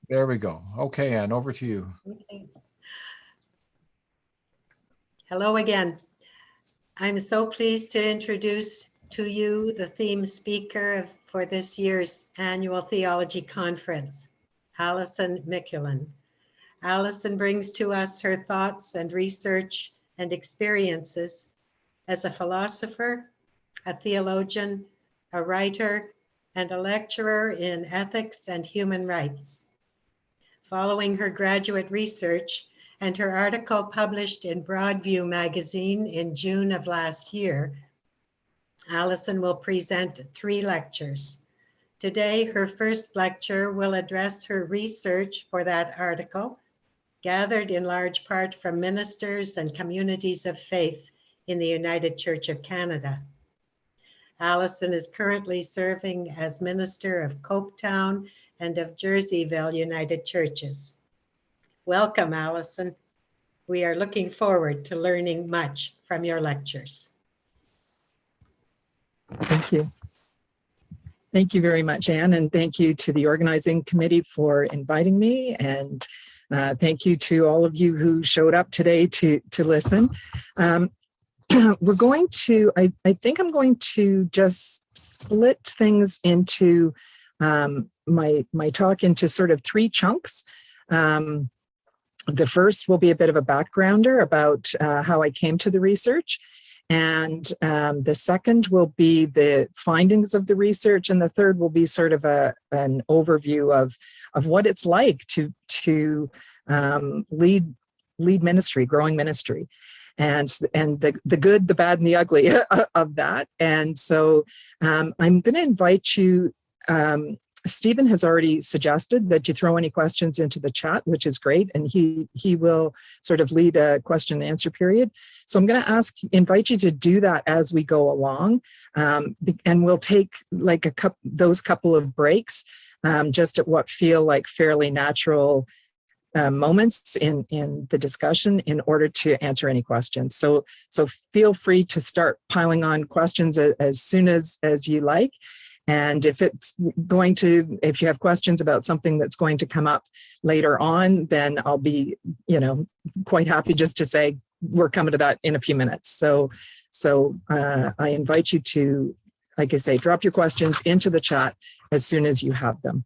There we go. Okay, Anne, over to you. Okay. Hello again. I'm so pleased to introduce to you the theme speaker for this year's annual theology conference, Alison Miculan. Alison brings to us her thoughts and research and experiences as a philosopher, a theologian, a writer, and a lecturer in ethics and human rights. Following her graduate research and her article published in Broadview magazine in June of last year, Alison will present 3 lectures. Today, her first lecture will address her research for that article, gathered in large part from ministers and communities of faith in the United Church of Canada. Alison is currently serving as minister of Copetown and of Jerseyville United Churches. Welcome, Alison. We are looking forward to learning much from your lectures. Thank you. Thank you very much, Anne, and thank you to the organizing committee for inviting me, and thank you to all of you who showed up today to listen. We're going to, I think I'm going to just split things into my talk into sort of 3 chunks. The first will be a bit of a backgrounder about how I came to the research. And the second will be the findings of the research. And the third will be sort of an overview of what it's like to lead ministry, growing ministry. And the good, the bad, and the ugly of that. And so I'm going to invite you, Stephen has already suggested that you throw any questions into the chat, which is great, and he will sort of lead a question and answer period. So I'm going to invite you to do that as we go along, and we'll take like those couple of breaks, just at what feel like fairly natural moments in the discussion in order to answer any questions. So feel free to start piling on questions as soon as you like. And if you have questions about something that's going to come up later on, then I'll be, quite happy just to say, we're coming to that in a few minutes. So I invite you to, like I say, drop your questions into the chat as soon as you have them.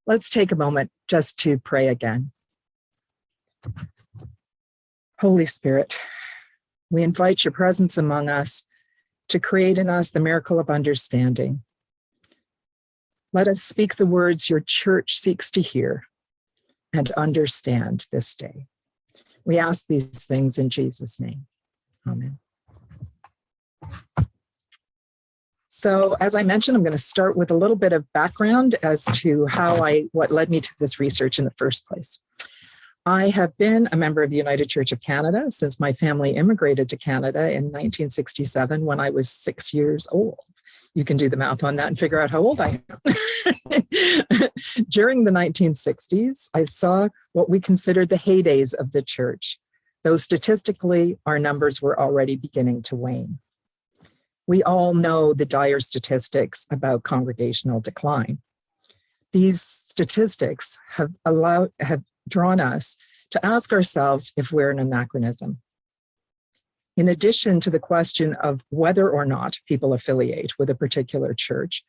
Let's take a moment just to pray again. Holy Spirit, we invite your presence among us to create in us the miracle of understanding. Let us speak the words your church seeks to hear and understand this day. We ask these things in Jesus' name. Amen. So as I mentioned, I'm going to start with a little bit of background as to what led me to this research in the first place. I have been a member of the United Church of Canada since my family immigrated to Canada in 1967 when I was 6 years old. You can do the math on that and figure out how old I am. During the 1960s, I saw what we considered the heydays of the church, though statistically, our numbers were already beginning to wane. We all know the dire statistics about congregational decline. These statistics have drawn us to ask ourselves if we're an anachronism. In addition to the question of whether or not people affiliate with a particular church,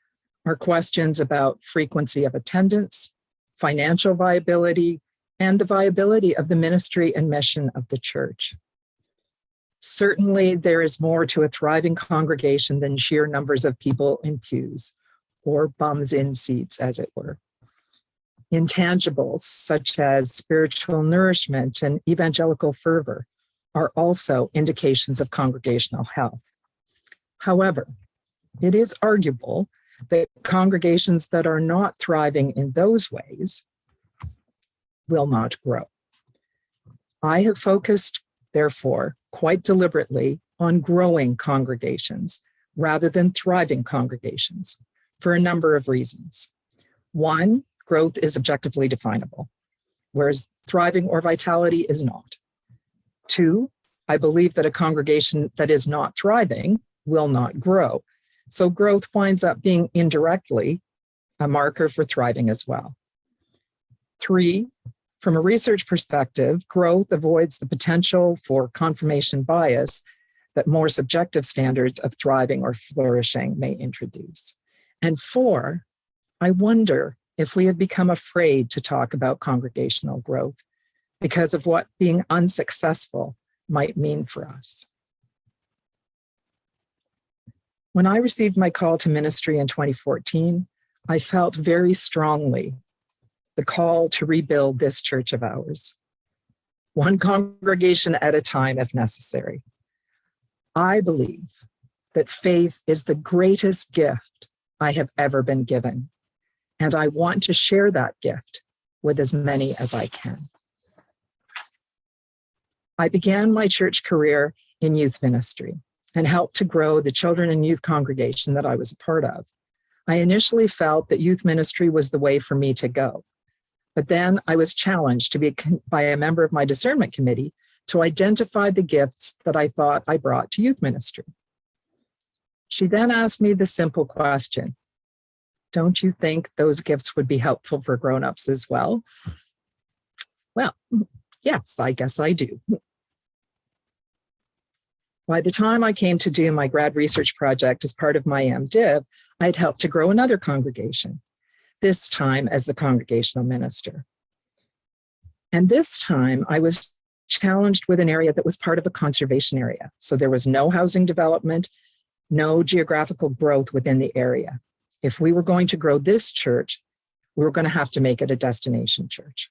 are questions about frequency of attendance, financial viability, and the viability of the ministry and mission of the church. Certainly, there is more to a thriving congregation than sheer numbers of people in pews, or bums in seats, as it were. Intangibles such as spiritual nourishment and evangelical fervor are also indications of congregational health. However, it is arguable that congregations that are not thriving in those ways will not grow. I have focused, therefore, quite deliberately on growing congregations rather than thriving congregations for a number of reasons. One, growth is objectively definable, whereas thriving or vitality is not. Two, I believe that a congregation that is not thriving will not grow. So growth winds up being indirectly a marker for thriving as well. 3, from a research perspective, growth avoids the potential for confirmation bias that more subjective standards of thriving or flourishing may introduce. And 4, I wonder if we have become afraid to talk about congregational growth because of what being unsuccessful might mean for us. When I received my call to ministry in 2014, I felt very strongly the call to rebuild this church of ours, one congregation at a time if necessary. I believe that faith is the greatest gift I have ever been given, and I want to share that gift with as many as I can. I began my church career in youth ministry and helped to grow the children and youth congregation that I was a part of. I initially felt that youth ministry was the way for me to go, but then I was challenged by a member of my discernment committee to identify the gifts that I thought I brought to youth ministry. She then asked me the simple question, don't you think those gifts would be helpful for grown-ups as well? Well, yes, I guess I do. By the time I came to do my grad research project as part of my MDiv, I had helped to grow another congregation, this time as the congregational minister. And this time I was challenged with an area that was part of a conservation area. So there was no housing development, no geographical growth within the area. If we were going to grow this church, we were going to have to make it a destination church.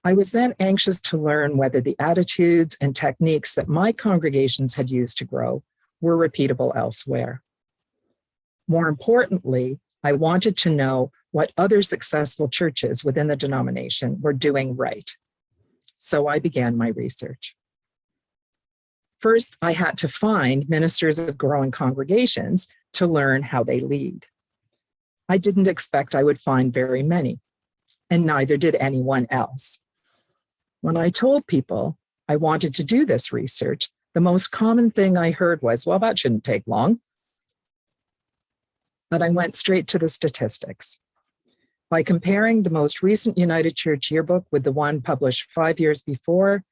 I was then anxious to learn whether the attitudes and techniques that my congregations had used to grow were repeatable elsewhere. More importantly, I wanted to know what other successful churches within the denomination were doing right. So I began my research. First, I had to find ministers of growing congregations to learn how they lead. I didn't expect I would find very many, and neither did anyone else. When I told people I wanted to do this research, the most common thing I heard was, well, that shouldn't take long. But I went straight to the statistics. By comparing the most recent United Church yearbook with the one published 5 years before,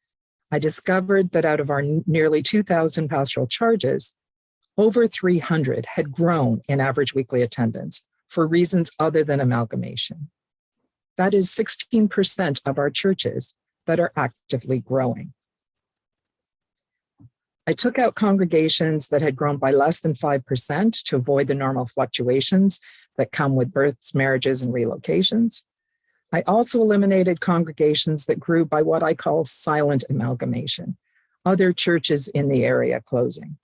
I discovered that out of our nearly 2,000 pastoral charges, over 300 had grown in average weekly attendance for reasons other than amalgamation. That is 16% of our churches that are actively growing. I took out congregations that had grown by less than 5% to avoid the normal fluctuations that come with births, marriages, and relocations. I also eliminated congregations that grew by what I call silent amalgamation, other churches in the area closing.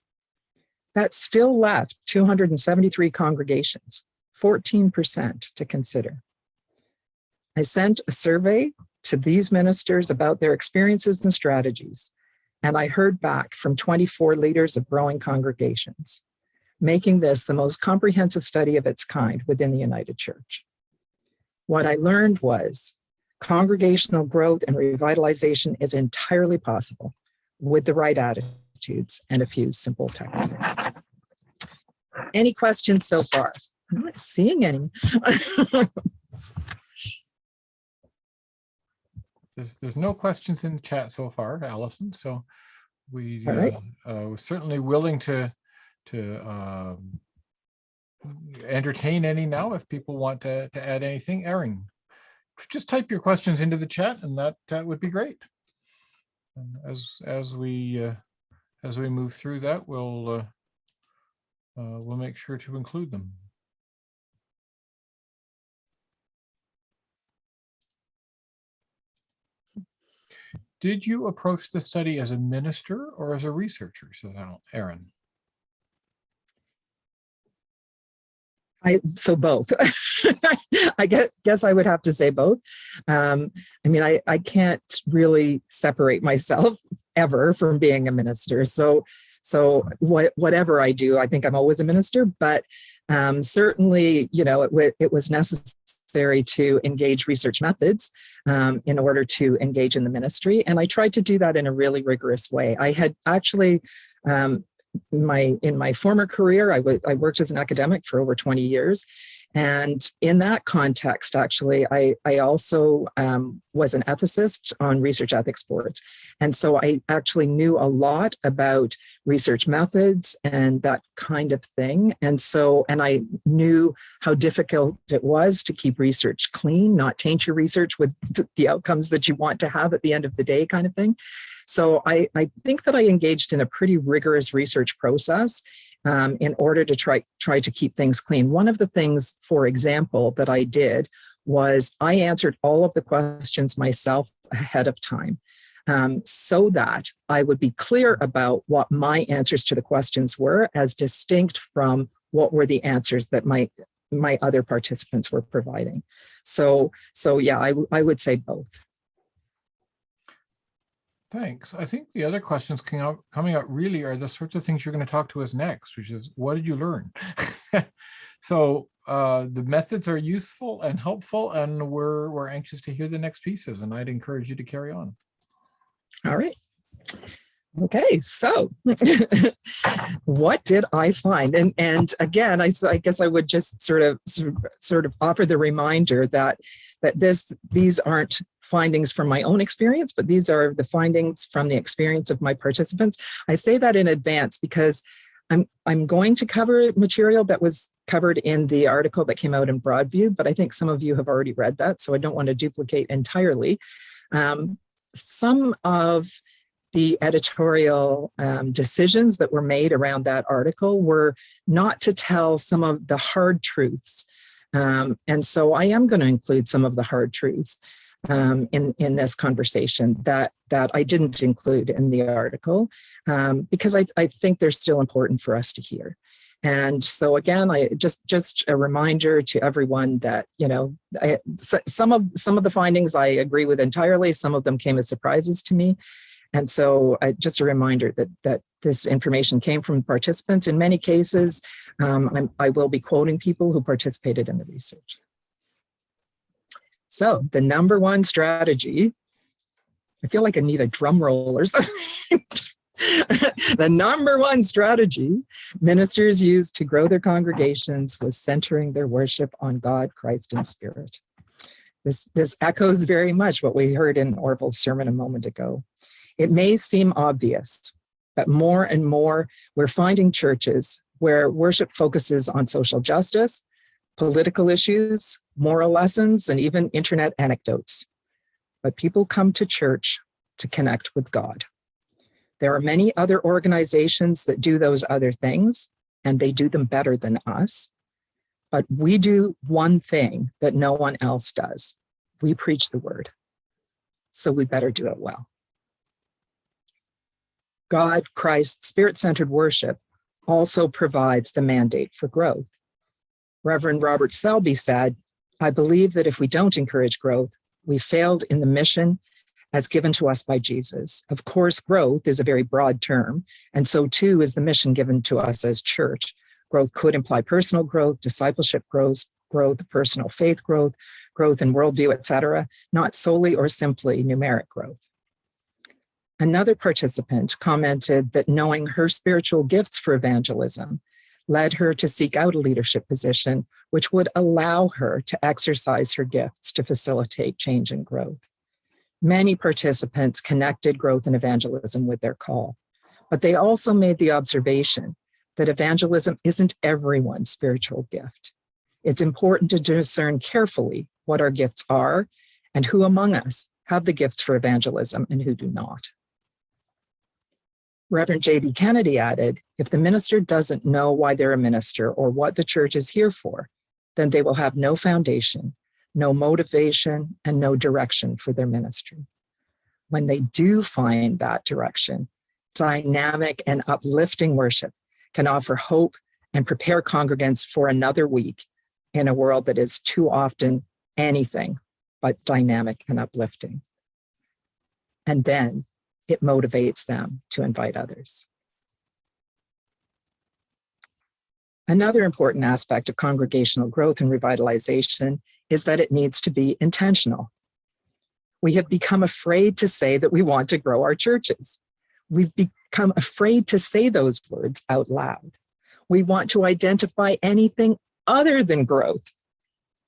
That still left 273 congregations, 14% to consider. I sent a survey to these ministers about their experiences and strategies, and I heard back from 24 leaders of growing congregations, making this the most comprehensive study of its kind within the United Church. What I learned was congregational growth and revitalization is entirely possible with the right attitudes and a few simple techniques. Any questions so far? I'm not seeing any. There's no questions in the chat so far, Alison. So we're certainly willing to entertain any now if people want to add anything. Erin, just type your questions into the chat, and that would be great. And as we move through that, we'll make sure to include them. Did you approach the study as a minister or as a researcher? So now, Erin. So both. I guess I would have to say both. I mean, I can't really separate myself ever from being a minister. So whatever I do, I think I'm always a minister, but certainly, you know, it was necessary to engage research methods in order to engage in the ministry. And I tried to do that in a really rigorous way. I had actually in my former career, I worked as an academic for over 20 years. And in that context, actually, I also was an ethicist on research ethics boards. And so I actually knew a lot about research methods and that kind of thing. And I knew how difficult it was to keep research clean, not taint your research with the outcomes that you want to have at the end of the day kind of thing. So I think that I engaged in a pretty rigorous research process in order to try to keep things clean. One of the things, for example, that I did was I answered all of the questions myself ahead of time, so that I would be clear about what my answers to the questions were, as distinct from what were the answers that my other participants were providing. So yeah, I would say both. Thanks. I think the other questions coming out really are the sorts of things you're going to talk to us next, which is, what did you learn? So the methods are useful and helpful, and we're anxious to hear the next pieces, and I'd encourage you to carry on. All right. Okay, so what did I find? And again, I guess I would just sort of offer the reminder that these aren't findings from my own experience, but these are the findings from the experience of my participants. I say that in advance because I'm going to cover material that was covered in the article that came out in Broadview, but I think some of you have already read that, so I don't want to duplicate entirely. Some of the editorial decisions that were made around that article were not to tell some of the hard truths. And so I am going to include some of the hard truths in this conversation that I didn't include in the article, because I think they're still important for us to hear. And so again, I just a reminder to everyone that, you know, some of the findings I agree with entirely. Some of them came as surprises to me. And so just a reminder that this information came from participants. In many cases, I will be quoting people who participated in the research. So the number one strategy, I feel like I need a drum roll or something. The number one strategy ministers used to grow their congregations was centering their worship on God, Christ, and Spirit. This echoes very much what we heard in Orville's sermon a moment ago. It may seem obvious, but more and more we're finding churches where worship focuses on social justice, political issues, moral lessons, and even internet anecdotes. But people come to church to connect with God. There are many other organizations that do those other things, and they do them better than us. But we do one thing that no one else does. We preach the word. So we better do it well. God, Christ, Spirit-centered worship also provides the mandate for growth. Reverend Robert Selby said, "I believe that if we don't encourage growth, we failed in the mission as given to us by Jesus." Of course, growth is a very broad term, and so too is the mission given to us as church. Growth could imply personal growth, discipleship growth, personal faith growth, growth in worldview, etc., not solely or simply numeric growth. Another participant commented that knowing her spiritual gifts for evangelism led her to seek out a leadership position which would allow her to exercise her gifts to facilitate change and growth. Many participants connected growth and evangelism with their call, but they also made the observation that evangelism isn't everyone's spiritual gift. It's important to discern carefully what our gifts are and who among us have the gifts for evangelism and who do not. Reverend J.B. Kennedy added, "If the minister doesn't know why they're a minister or what the church is here for, then they will have no foundation, no motivation, and no direction for their ministry. When they do find that direction, dynamic and uplifting worship can offer hope and prepare congregants for another week in a world that is too often anything but dynamic and uplifting. And then it motivates them to invite others." Another important aspect of congregational growth and revitalization is that it needs to be intentional. We have become afraid to say that we want to grow our churches. become afraid to say those words out loud. We want to identify anything other than growth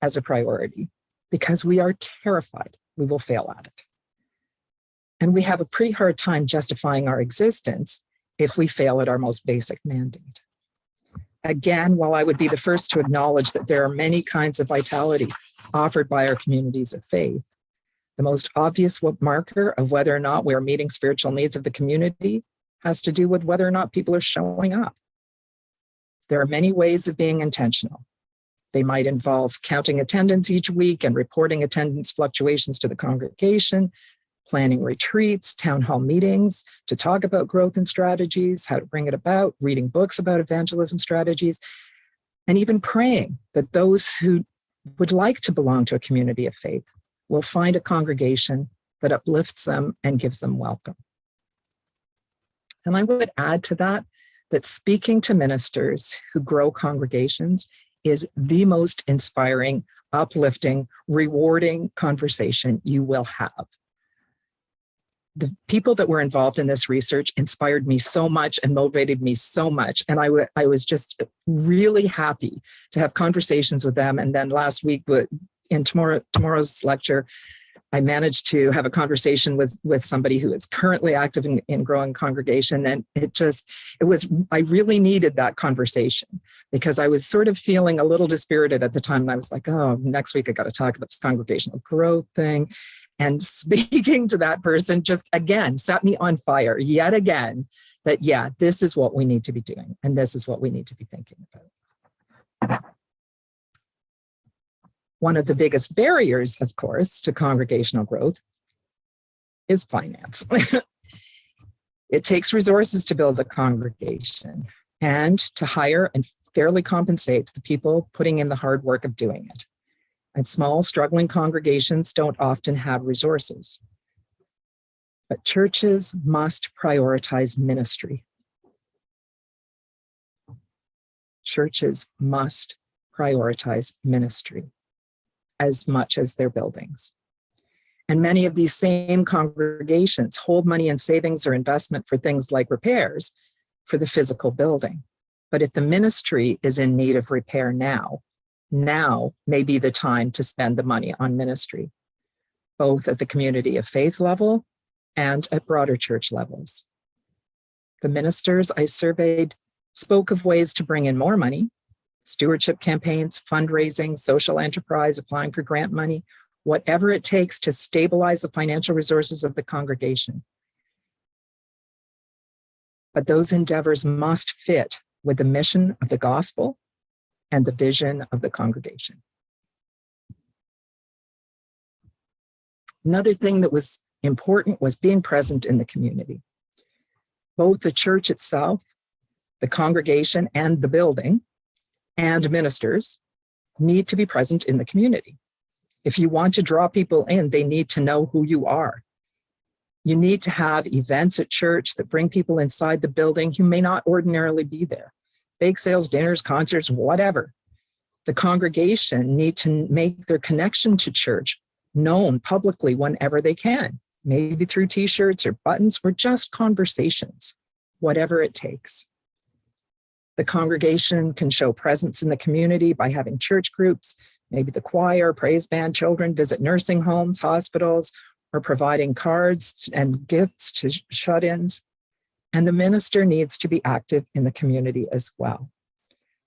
as a priority because we are terrified we will fail at it. And we have a pretty hard time justifying our existence if we fail at our most basic mandate. Again, while I would be the first to acknowledge that there are many kinds of vitality offered by our communities of faith, the most obvious marker of whether or not we are meeting spiritual needs of the community has to do with whether or not people are showing up. There are many ways of being intentional. They might involve counting attendance each week and reporting attendance fluctuations to the congregation, planning retreats, town hall meetings to talk about growth and strategies, how to bring it about, reading books about evangelism strategies, and even praying that those who would like to belong to a community of faith will find a congregation that uplifts them and gives them welcome. And I would add to that speaking to ministers who grow congregations is the most inspiring, uplifting, rewarding conversation you will have. The people that were involved in this research inspired me so much and motivated me so much. And I was just really happy to have conversations with them. And then last week in tomorrow's lecture, I managed to have a conversation with somebody who is currently active in growing congregation. And I really needed that conversation because I was sort of feeling a little dispirited at the time. And I was like, oh, next week I got to talk about this congregational growth thing. And speaking to that person just again set me on fire yet again that, yeah, this is what we need to be doing. And this is what we need to be thinking about. One of the biggest barriers, of course, to congregational growth is finance. It takes resources to build a congregation and to hire and fairly compensate the people putting in the hard work of doing it. And small, struggling congregations don't often have resources. But churches must prioritize ministry. Churches must prioritize ministry as much as their buildings. And many of these same congregations hold money in savings or investment for things like repairs for the physical building. But if the ministry is in need of repair now may be the time to spend the money on ministry, both at the community of faith level and at broader church levels. The ministers I surveyed spoke of ways to bring in more money: stewardship campaigns, fundraising, social enterprise, applying for grant money, whatever it takes to stabilize the financial resources of the congregation. But those endeavors must fit with the mission of the gospel and the vision of the congregation. Another thing that was important was being present in the community. Both the church itself, the congregation, and the building and ministers need to be present in the community. If you want to draw people in, they need to know who you are. You need to have events at church that bring people inside the building who may not ordinarily be there. Bake sales, dinners, concerts, whatever. The congregation need to make their connection to church known publicly whenever they can, maybe through t-shirts or buttons or just conversations, whatever it takes. The congregation can show presence in the community by having church groups, maybe the choir, praise band, children visit nursing homes, hospitals, or providing cards and gifts to shut-ins. And the minister needs to be active in the community as well.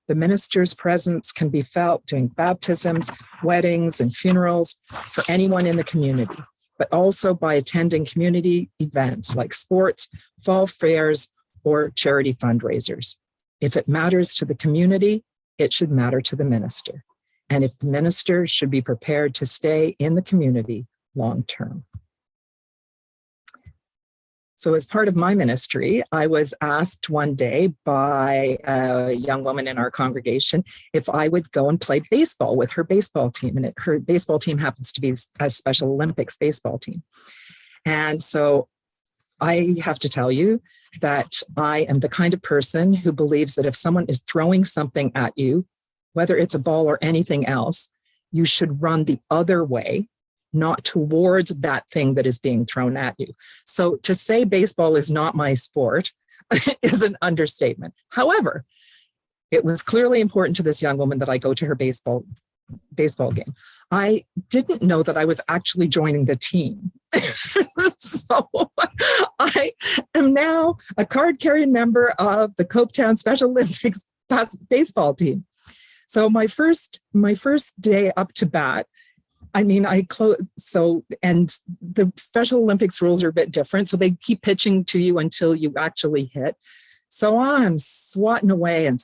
The minister's presence can be felt during baptisms, weddings, and funerals for anyone in the community, but also by attending community events like sports, fall fairs, or charity fundraisers. If it matters to the community, it should matter to the minister. And if the minister should be prepared to stay in the community long-term. So as part of my ministry, I was asked one day by a young woman in our congregation if I would go and play baseball with her baseball team. And her baseball team happens to be a Special Olympics baseball team. And so I have to tell you that I am the kind of person who believes that if someone is throwing something at you, whether it's a ball or anything else, you should run the other way, not towards that thing that is being thrown at you. So to say baseball is not my sport, is an understatement. However, it was clearly important to this young woman that I go to her baseball game. I didn't know that I was actually joining the team. So I am now a card-carrying member of the Copetown Special Olympics baseball team. So my first day up to bat, I mean, and the Special Olympics rules are a bit different. So they keep pitching to you until you actually hit. So I'm swatting away. And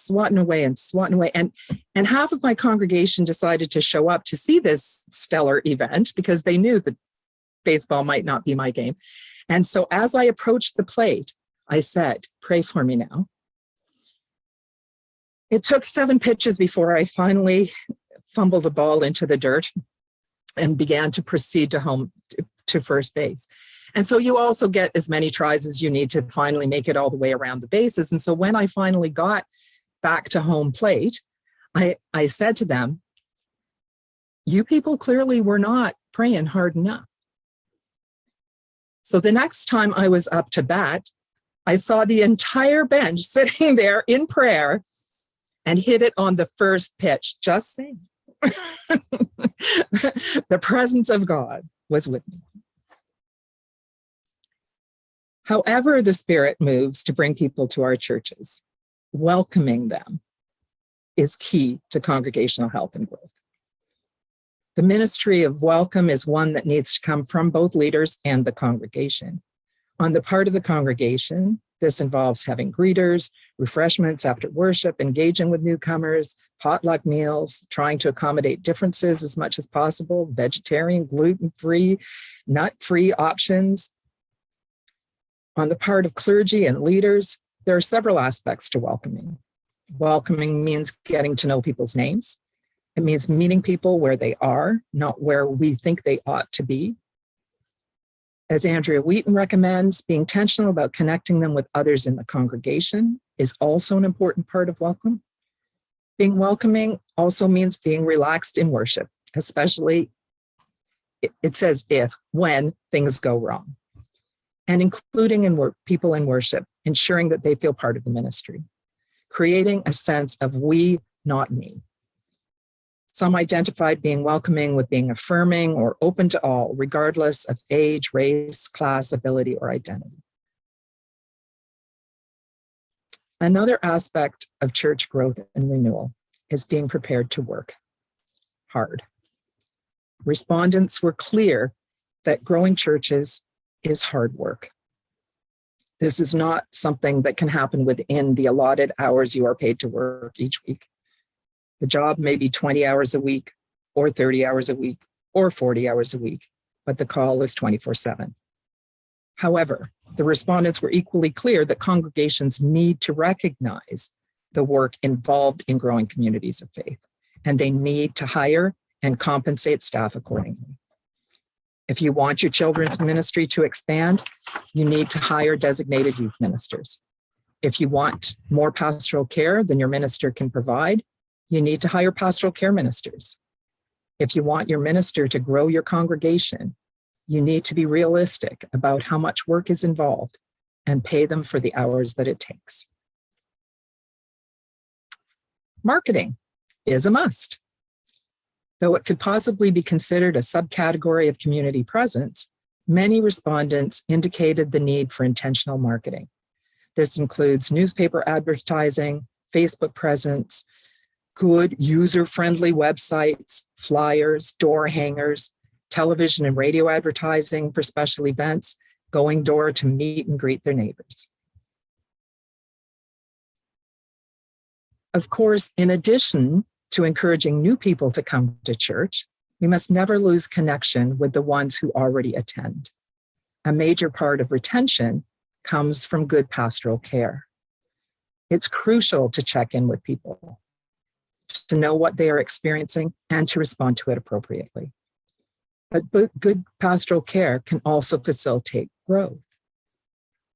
half of my congregation decided to show up to see this stellar event because they knew that baseball might not be my game. And so as I approached the plate, I said, "Pray for me now." It took 7 pitches before I finally fumbled the ball into the dirt and began to proceed to first base. And so you also get as many tries as you need to finally make it all the way around the bases. And so when I finally got back to home plate, I said to them, "You people clearly were not praying hard enough." So the next time I was up to bat, I saw the entire bench sitting there in prayer and hit it on the first pitch. Just saying. The presence of God was with me. However the Spirit moves to bring people to our churches, welcoming them is key to congregational health and growth. The ministry of welcome is one that needs to come from both leaders and the congregation. On the part of the congregation, this involves having greeters, refreshments after worship, engaging with newcomers, potluck meals, trying to accommodate differences as much as possible, vegetarian, gluten-free, nut-free options. On the part of clergy and leaders, there are several aspects to welcoming. Welcoming means getting to know people's names. It means meeting people where they are, not where we think they ought to be. As Andrea Wheaton recommends, being intentional about connecting them with others in the congregation is also an important part of welcome. Being welcoming also means being relaxed in worship, especially, it says when things go wrong, and including people in worship, ensuring that they feel part of the ministry, creating a sense of we, not me. Some identified being welcoming with being affirming or open to all, regardless of age, race, class, ability, or identity. Another aspect of church growth and renewal is being prepared to work hard. Respondents were clear that growing churches is hard work. This is not something that can happen within the allotted hours you are paid to work each week. The job may be 20 hours a week, or 30 hours a week, or 40 hours a week, but the call is 24/7. However, the respondents were equally clear that congregations need to recognize the work involved in growing communities of faith, and they need to hire and compensate staff accordingly. If you want your children's ministry to expand, you need to hire designated youth ministers. If you want more pastoral care than your minister can provide, you need to hire pastoral care ministers. If you want your minister to grow your congregation, you need to be realistic about how much work is involved and pay them for the hours that it takes. Marketing is a must. Though it could possibly be considered a subcategory of community presence, many respondents indicated the need for intentional marketing. This includes newspaper advertising, Facebook presence, good user-friendly websites, flyers, door hangers, television and radio advertising for special events, going door to meet and greet their neighbors. Of course, in addition to encouraging new people to come to church, we must never lose connection with the ones who already attend. A major part of retention comes from good pastoral care. It's crucial to check in with people, to know what they are experiencing and to respond to it appropriately. But good pastoral care can also facilitate growth.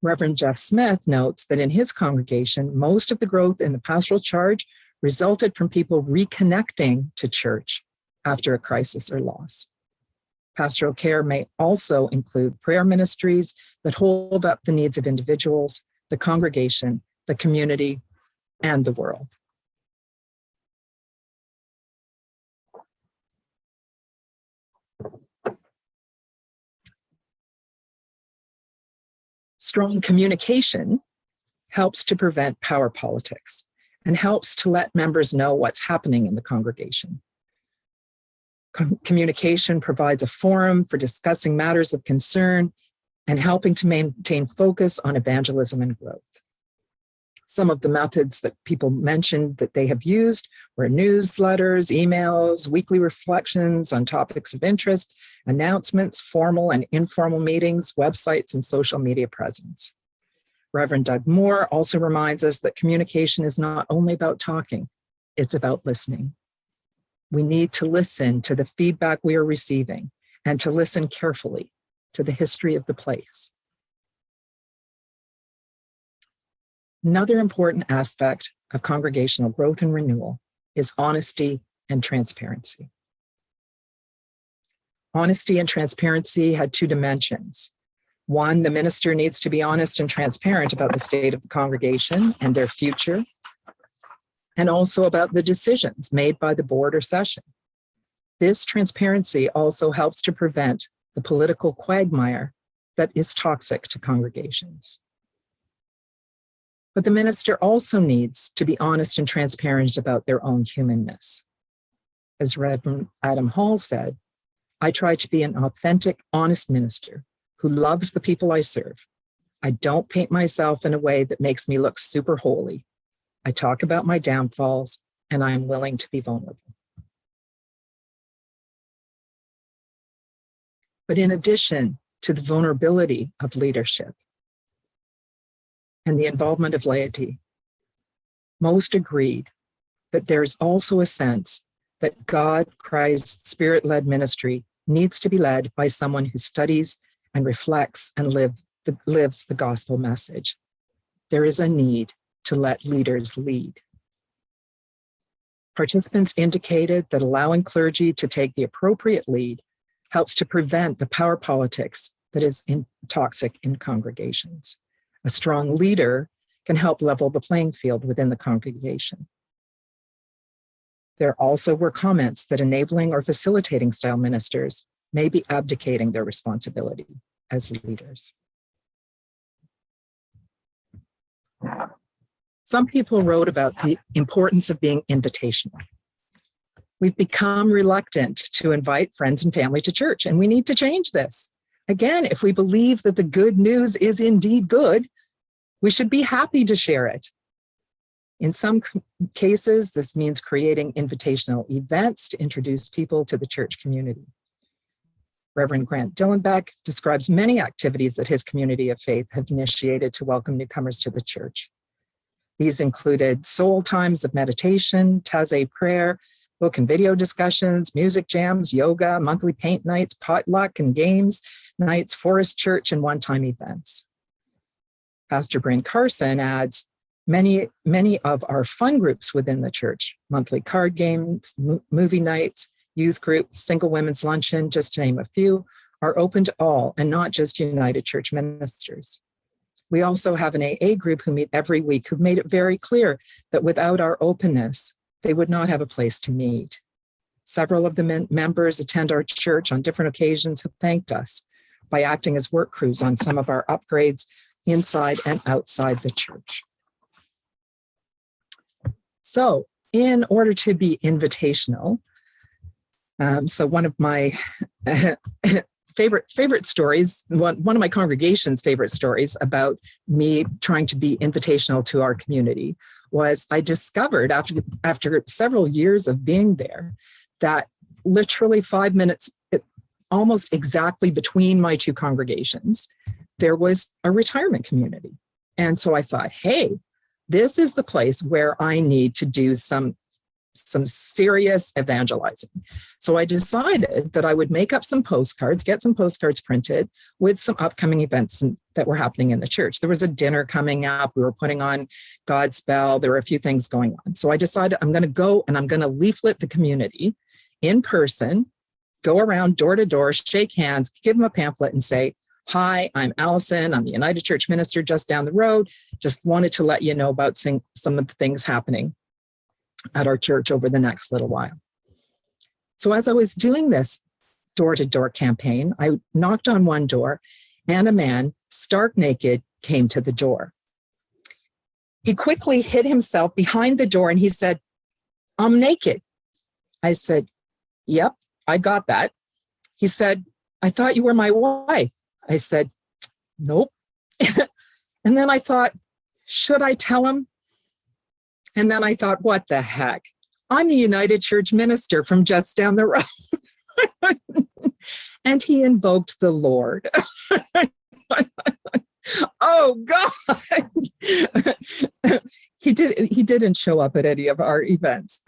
Reverend Jeff Smith notes that in his congregation, most of the growth in the pastoral charge resulted from people reconnecting to church after a crisis or loss. Pastoral care may also include prayer ministries that hold up the needs of individuals, the congregation, the community, and the world. Strong communication helps to prevent power politics and helps to let members know what's happening in the congregation. Communication provides a forum for discussing matters of concern and helping to maintain focus on evangelism and growth. Some of the methods that people mentioned that they have used were newsletters, emails, weekly reflections on topics of interest, announcements, formal and informal meetings, websites, and social media presence. Reverend Doug Moore also reminds us that communication is not only about talking, it's about listening. We need to listen to the feedback we are receiving and to listen carefully to the history of the place. Another important aspect of congregational growth and renewal is honesty and transparency. Honesty and transparency had two dimensions. One, the minister needs to be honest and transparent about the state of the congregation and their future, and also about the decisions made by the board or session. This transparency also helps to prevent the political quagmire that is toxic to congregations. But the minister also needs to be honest and transparent about their own humanness. As Reverend Adam Hall said, I try to be an authentic, honest minister who loves the people I serve. I don't paint myself in a way that makes me look super holy. I talk about my downfalls, and I'm willing to be vulnerable. But in addition to the vulnerability of leadership and the involvement of laity, most agreed that there's also a sense that God, Christ's Spirit-led ministry needs to be led by someone who studies and reflects and lives the gospel message. There is a need to let leaders lead. Participants indicated that allowing clergy to take the appropriate lead helps to prevent the power politics that is toxic in congregations. A strong leader can help level the playing field within the congregation. There also were comments that enabling or facilitating style ministers may be abdicating their responsibility as leaders. Some people wrote about the importance of being invitational. We've become reluctant to invite friends and family to church, and we need to change this. Again, if we believe that the good news is indeed good, we should be happy to share it. In some cases, this means creating invitational events to introduce people to the church community. Reverend Grant Dillenbeck describes many activities that his community of faith have initiated to welcome newcomers to the church. These included soul times of meditation, taze prayer, book and video discussions, music jams, yoga, monthly paint nights, potluck and games nights, forest church, and one-time events. Pastor Bryn Carson adds, many of our fun groups within the church, monthly card games, movie nights, youth groups, single women's luncheon, just to name a few, are open to all and not just United Church ministers. We also have an AA group who meet every week who've made it very clear that without our openness, they would not have a place to meet. Several of the members attend our church on different occasions have thanked us by acting as work crews on some of our upgrades inside and outside the church. So in order to be invitational, so one of my favorite stories, one of my congregation's favorite stories about me trying to be invitational to our community was I discovered after several years of being there that literally 5 minutes, almost exactly between my two congregations, there was a retirement community. And so I thought, hey, this is the place where I need to do some serious evangelizing. So I decided that I would make up some postcards, get some postcards printed with some upcoming events that were happening in the church. There was a dinner coming up. We were putting on Godspell. There were a few things going on. So I decided I'm going to go and I'm going to leaflet the community in person, go around door to door, shake hands, give them a pamphlet and say, Hi, I'm Alison. I'm the United Church minister just down the road. Just wanted to let you know about some of the things happening at our church over the next little while. So as I was doing this door-to-door campaign, I knocked on one door and a man, stark naked, came to the door. He quickly hid himself behind the door and he said, "I'm naked." I said, "Yep, I got that." He said, "I thought you were my wife." I said, "Nope." And then I thought, should I tell him? And then I thought, what the heck? I'm the United Church minister from just down the road. And he invoked the Lord. Oh God. He didn't show up at any of our events.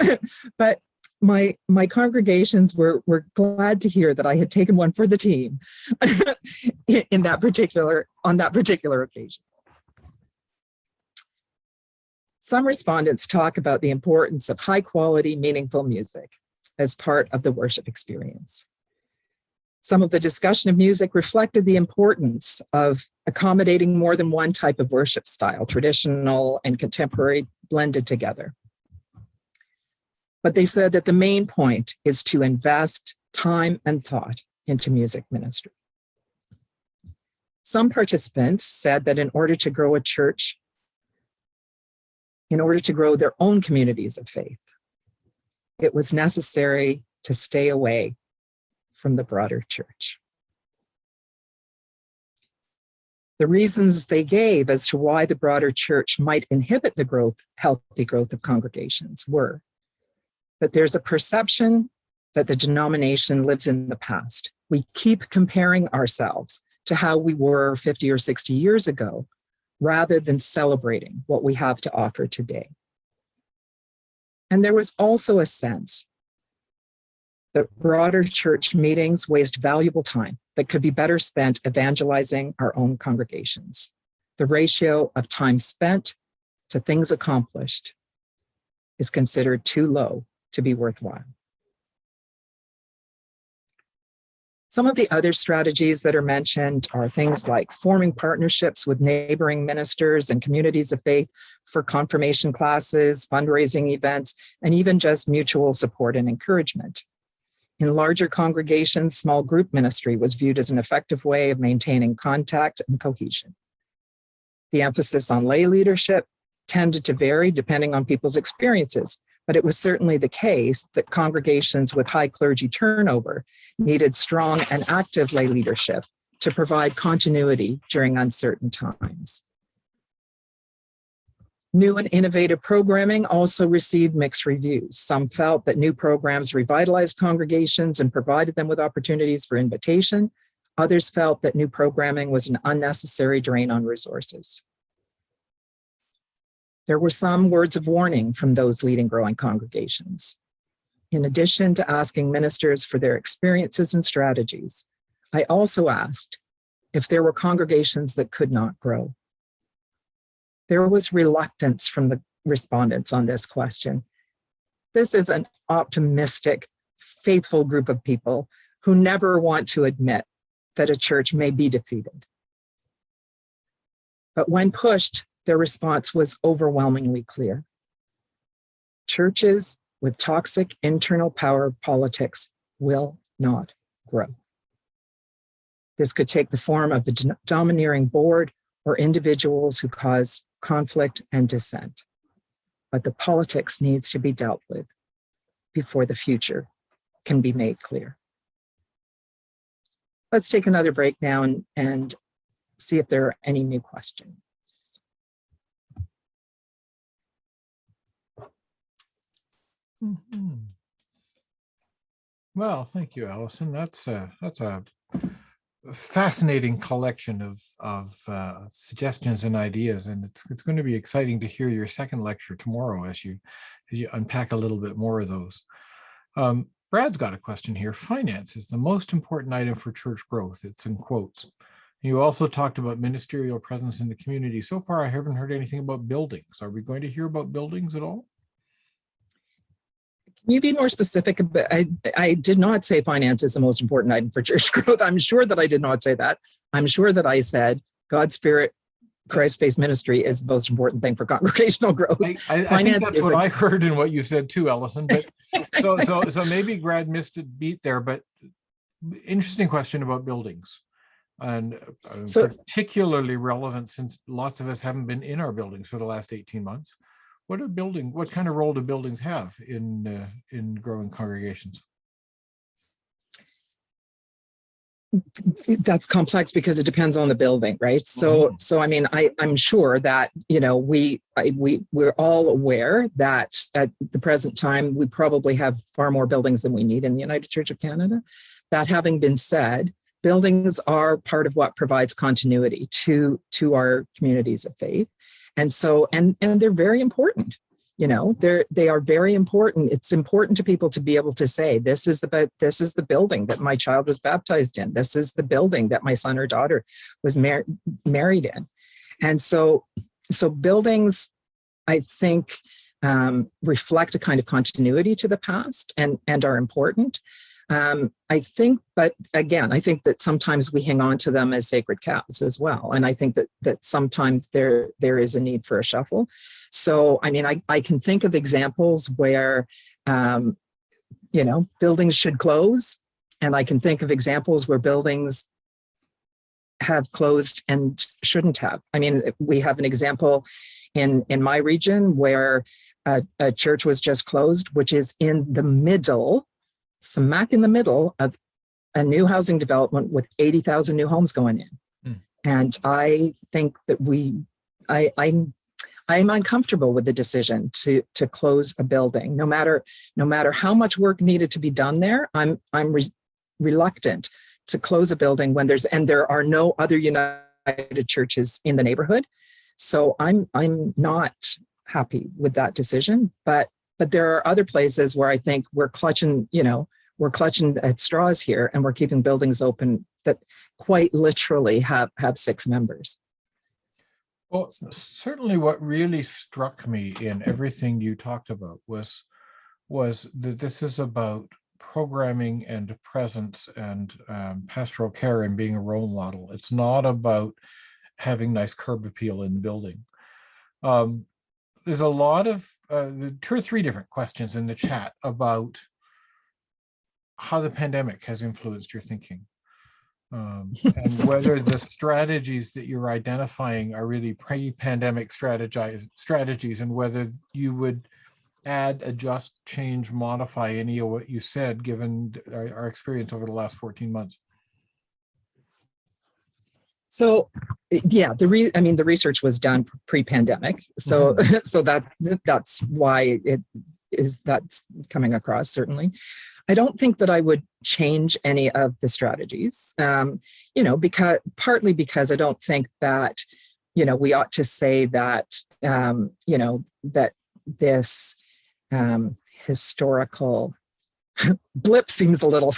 But my congregations were glad to hear that I had taken one for the team on that particular occasion. Some respondents talk about the importance of high quality, meaningful music as part of the worship experience. Some of the discussion of music reflected the importance of accommodating more than one type of worship style, traditional and contemporary blended together. But they said that the main point is to invest time and thought into music ministry. Some participants said that in order to grow a church, in order to grow their own communities of faith, it was necessary to stay away from the broader church. The reasons they gave as to why the broader church might inhibit the healthy growth of congregations were that there's a perception that the denomination lives in the past. We keep comparing ourselves to how we were 50 or 60 years ago, rather than celebrating what we have to offer today. And there was also a sense that broader church meetings waste valuable time that could be better spent evangelizing our own congregations. The ratio of time spent to things accomplished is considered too low to be worthwhile. Some of the other strategies that are mentioned are things like forming partnerships with neighboring ministers and communities of faith for confirmation classes, fundraising events, and even just mutual support and encouragement. In larger congregations, small group ministry was viewed as an effective way of maintaining contact and cohesion. The emphasis on lay leadership tended to vary depending on people's experiences, but it was certainly the case that congregations with high clergy turnover needed strong and active lay leadership to provide continuity during uncertain times. New and innovative programming also received mixed reviews. Some felt that new programs revitalized congregations and provided them with opportunities for invitation. Others felt that new programming was an unnecessary drain on resources. There were some words of warning from those leading growing congregations. In addition to asking ministers for their experiences and strategies, I also asked if there were congregations that could not grow. There was reluctance from the respondents on this question. This is an optimistic, faithful group of people who never want to admit that a church may be defeated. But when pushed, their response was overwhelmingly clear. Churches with toxic internal power politics will not grow. This could take the form of a domineering board or individuals who cause conflict and dissent. But the politics needs to be dealt with before the future can be made clear. Let's take another break now and see if there are any new questions. Mm-hmm. Well, thank you, Alison. That's a fascinating collection of suggestions and ideas, and it's going to be exciting to hear your second lecture tomorrow as you unpack a little bit more of those. Brad's got a question here. Finance is the most important item for church growth. It's in quotes. You also talked about ministerial presence in the community. So far, I haven't heard anything about buildings. Are we going to hear about buildings at all? Can you be more specific? I did not say finance is the most important item for church growth. I'm sure that I did not say that. I'm sure that I said God's Spirit, Christ-based ministry is the most important thing for congregational growth. I think that's what I heard in what you said too, Alison. But so maybe Brad missed a beat there. But interesting question about buildings, and particularly relevant since lots of us haven't been in our buildings for the last 18 months. What kind of role do buildings have in growing congregations? That's complex because it depends on the building, right? So I mean, I'm sure that, you know, we're all aware that at the present time, we probably have far more buildings than we need in the United Church of Canada. That having been said, buildings are part of what provides continuity to our communities of faith. And so, and they're very important. You know, they are very important. It's important to people to be able to say, this is the building that my child was baptized in. This is the building that my son or daughter was married in. And so buildings, I think, reflect a kind of continuity to the past and are important. I think, but again, I think that sometimes we hang on to them as sacred cows as well. And I think that sometimes there is a need for a shuffle. So, I mean, I can think of examples where, you know, buildings should close. And I can think of examples where buildings have closed and shouldn't have. I mean, we have an example in my region where a church was just closed, which is in the middle, smack in the middle of a new housing development with 80,000 new homes going in. And I think that I'm uncomfortable with the decision to close a building. No matter how much work needed to be done there, I'm reluctant to close a building when there are no other United churches in the neighborhood. So I'm not happy with that decision, but there are other places where I think we're clutching at straws here, and we're keeping buildings open that quite literally have 6 members. Well, certainly what really struck me in everything you talked about was that this is about programming and presence and pastoral care and being a role model. It's not about having nice curb appeal in the building. There's a lot of 2 or 3 different questions in the chat about how the pandemic has influenced your thinking, and whether the strategies that you're identifying are really pre-pandemic strategies, and whether you would add, adjust, change, modify any of what you said, given our experience over the last 14 months. So, yeah, the research was done pre-pandemic, so that's why that's coming across. Certainly, I don't think that I would change any of the strategies. Partly because I don't think that we ought to say that that this historical blip seems a little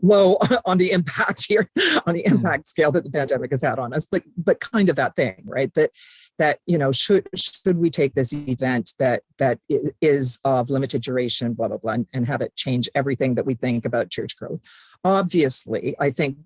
low on the impact here, on the impact scale that the pandemic has had on us, but kind of that thing, right? That should we take this event that is of limited duration, blah, blah, blah, and have it change everything that we think about church growth? Obviously, I think,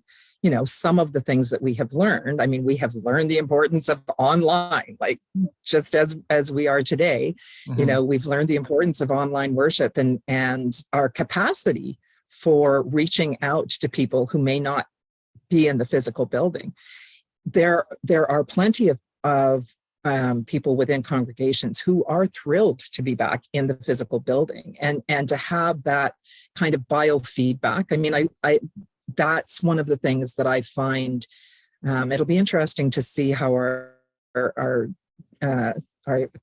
some of the things that we have learned, we have learned the importance of online, like just as we are today, we've learned the importance of online worship and our capacity for reaching out to people who may not be in the physical building. There are plenty of people within congregations who are thrilled to be back in the physical building and to have that kind of biofeedback. That's one of the things that I find. It'll be interesting to see how our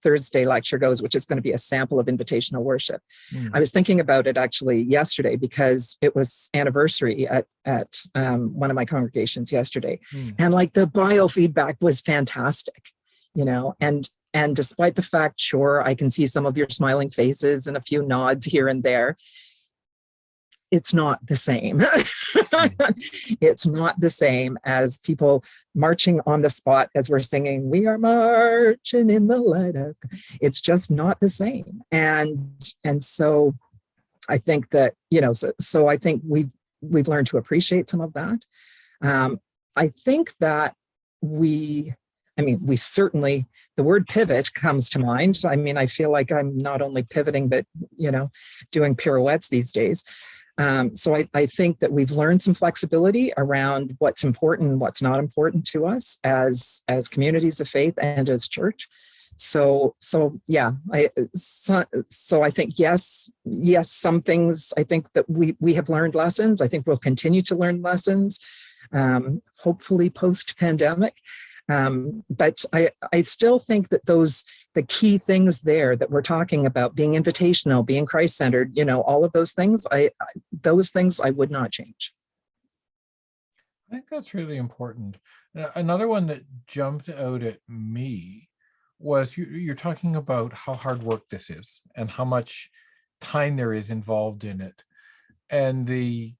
Thursday lecture goes, which is going to be a sample of invitational worship. I was thinking about it actually yesterday because it was anniversary at one of my congregations yesterday, and like the biofeedback was fantastic, and despite the fact, sure, I can see some of your smiling faces and a few nods here and there. it's not the same. It's not the same as people marching on the spot as we're singing, we are marching in the light of. It's just not the same. And so I think that, so I think we've learned to appreciate some of that. I think that we certainly, the word pivot comes to mind. I feel like I'm not only pivoting, but, doing pirouettes these days. So I think that we've learned some flexibility around what's important and what's not important to us as communities of faith and as church. So yeah, I think, yes, some things, I think that we have learned lessons. I think we'll continue to learn lessons, hopefully post-pandemic. But I still think that the key things there that we're talking about, being invitational, being Christ-centered, all of those things, those things I would not change. I think that's really important. Another one that jumped out at me was you're talking about how hard work this is and how much time there is involved in it, and the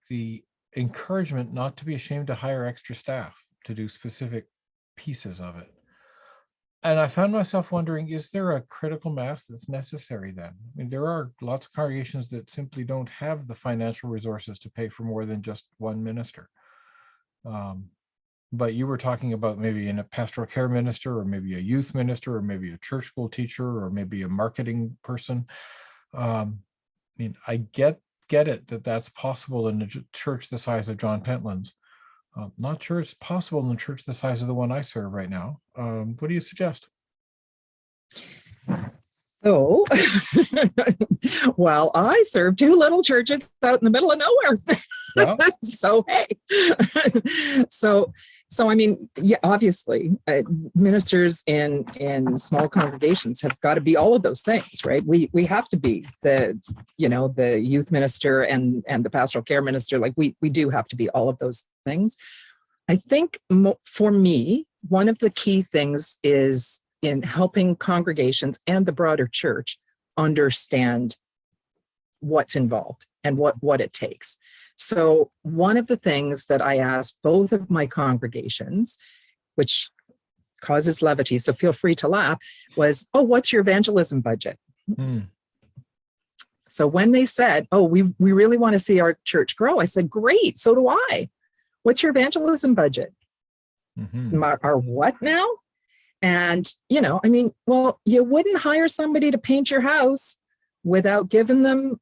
encouragement not to be ashamed to hire extra staff to do specific pieces of it. And I found myself wondering, is there a critical mass that's necessary then? There are lots of congregations that simply don't have the financial resources to pay for more than just one minister. But you were talking about maybe a pastoral care minister, or maybe a youth minister, or maybe a church school teacher, or maybe a marketing person. I get it that that's possible in a church the size of John Pentland's. Not sure it's possible in a church the size of the one I serve right now. What do you suggest? So, well, I serve two little churches out in the middle of nowhere. Yeah. So, hey, so yeah, obviously, ministers in small congregations have got to be all of those things, right? We have to be the youth minister and the pastoral care minister. Like we do have to be all of those things. I think for me, one of the key things is in helping congregations and the broader church understand what's involved and what it takes. So one of the things that I asked both of my congregations, which causes levity, so feel free to laugh, was, what's your evangelism budget? Mm. So when they said, we really want to see our church grow, I said, great, so do I. What's your evangelism budget? Mm-hmm. Our what now? And, you wouldn't hire somebody to paint your house without giving them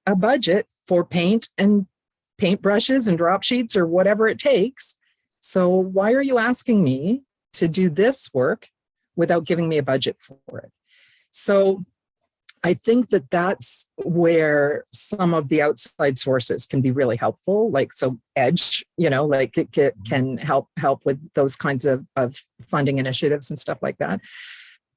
a budget for paint and paint brushes and drop sheets or whatever it takes. So why are you asking me to do this work without giving me a budget for it? So I think that that's where some of the outside sources can be really helpful. Like, so EDGE, it can help with those kinds of funding initiatives and stuff like that.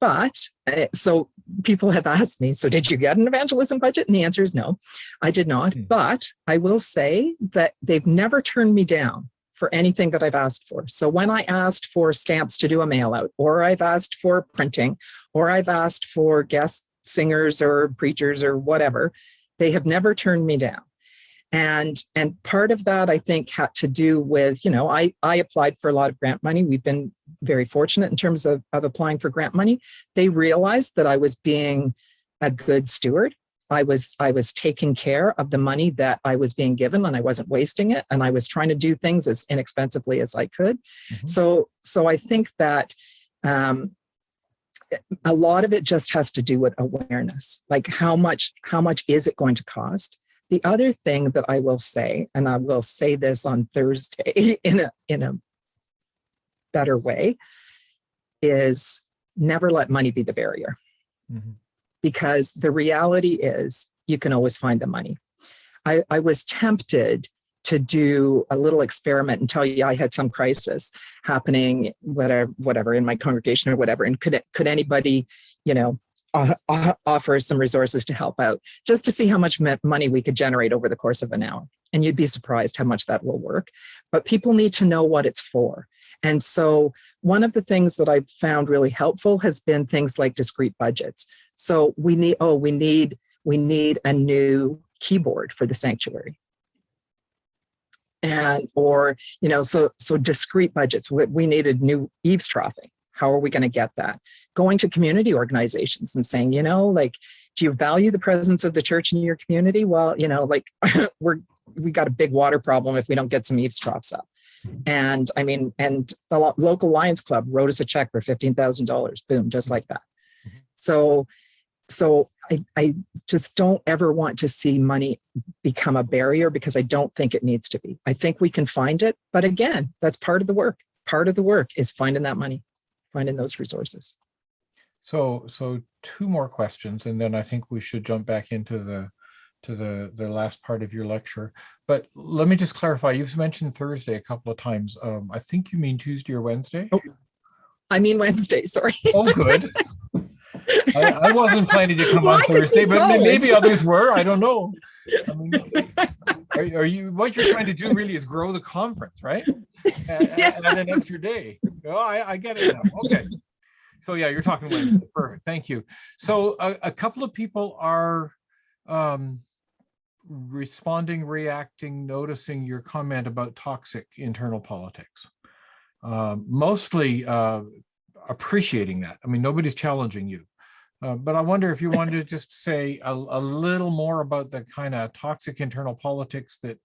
But so people have asked me, so did you get an evangelism budget? And the answer is no, I did not. But I will say that they've never turned me down for anything that I've asked for. So when I asked for stamps to do a mail out, or I've asked for printing, or I've asked for guest singers or preachers or whatever, they have never turned me down. And part of that, I think, had to do with, I applied for a lot of grant money. We've been very fortunate in terms of applying for grant money. They realized that I was being a good steward. I was taking care of the money that I was being given, and I wasn't wasting it. And I was trying to do things as inexpensively as I could. Mm-hmm. So I think that a lot of it just has to do with awareness. Like how much is it going to cost? The other thing that I will say, and I will say this on Thursday in a better way, is never let money be the barrier. Mm-hmm. Because the reality is you can always find the money. I was tempted to do a little experiment and tell you I had some crisis happening, whatever in my congregation or whatever, and could anybody, offer some resources to help out, just to see how much money we could generate over the course of an hour. And you'd be surprised how much that will work. But people need to know what it's for. And so one of the things that I've found really helpful has been things like discrete budgets. So we need a new keyboard for the sanctuary. And, or, so discrete budgets, we needed new eavesdropping. How are we going to get that? Going to community organizations and saying, like, do you value the presence of the church in your community? Well, like we got a big water problem if we don't get some eavesdrops up. And I mean, and the local Lions Club wrote us a check for $15,000, boom, just like that. So I just don't ever want to see money become a barrier, because I don't think it needs to be. I think we can find it, but again, that's part of the work. Part of the work is finding that money, finding those resources. So two more questions, and then I think we should jump back into the last part of your lecture. But let me just clarify. You've mentioned Thursday a couple of times. I think you mean Tuesday or Wednesday? Oh, I mean Wednesday, sorry. Oh, good. I wasn't planning to come on Thursday, but maybe others were. I don't know. I mean, are you, what you're trying to do really is grow the conference, right? And an extra day. Oh, I get it now. Okay. So yeah, you're talking Wednesday. Perfect. Thank you. So a couple of people are responding, reacting, noticing your comment about toxic internal politics. Mostly appreciating that. I mean, nobody's challenging you. But I wonder if you wanted to just say a little more about the kind of toxic internal politics that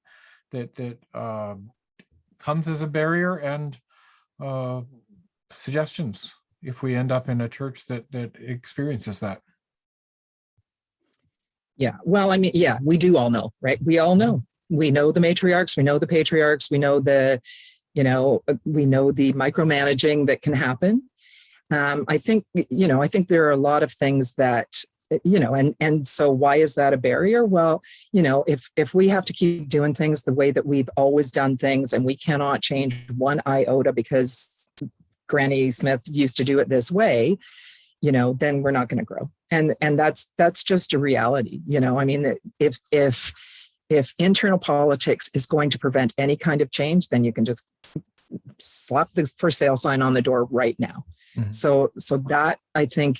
comes as a barrier, and suggestions if we end up in a church that experiences that. Yeah, well, I mean, yeah, we do all know, right? We all know. We know the matriarchs, we know the patriarchs, we know the micromanaging that can happen. I think there are a lot of things that, and so why is that a barrier? Well, if we have to keep doing things the way that we've always done things, and we cannot change one iota because Granny Smith used to do it this way, then we're not going to grow. And that's just a reality. I mean, if internal politics is going to prevent any kind of change, then you can just slap the for sale sign on the door right now. Mm-hmm. So that I think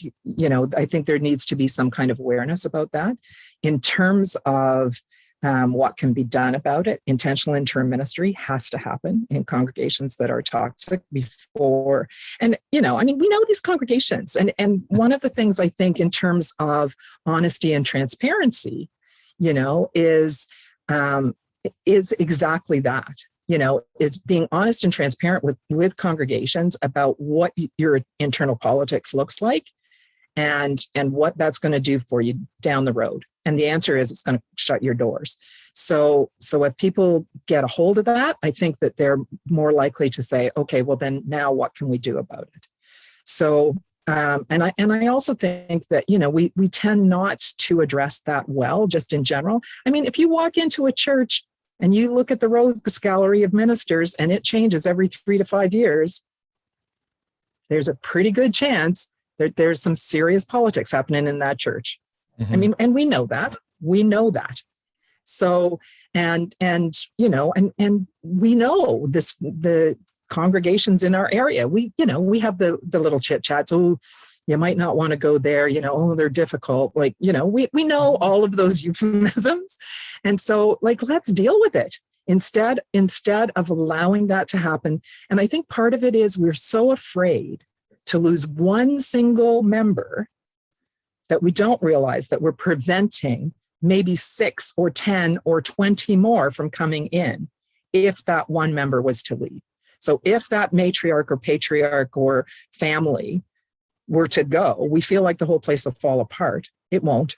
there needs to be some kind of awareness about that. In terms of what can be done about it, intentional interim ministry has to happen in congregations that are toxic before. And, we know these congregations. And one of the things I think in terms of honesty and transparency, is exactly that. Is being honest and transparent with congregations about what your internal politics looks like and what that's going to do for you down the road. And the answer is it's going to shut your doors. So if people get a hold of that, I think that they're more likely to say, okay, well then now what can we do about it? So, and I also think that, we tend not to address that well, just in general. I mean, if you walk into a church and you look at the rogues gallery of ministers and it changes every 3 to 5 years, there's a pretty good chance that there's some serious politics happening in that church. Mm-hmm. I mean, and we know that. So, and we know this, the congregations in our area, we have the little chit chats. Oh, you might not want to go there, oh, they're difficult. Like, we know all of those euphemisms. And so let's deal with it instead of allowing that to happen. And I think part of it is we're so afraid to lose one single member that we don't realize that we're preventing maybe 6 or 10 or 20 more from coming in if that one member was to leave. So if that matriarch or patriarch or family were to go, we feel like the whole place will fall apart. It won't.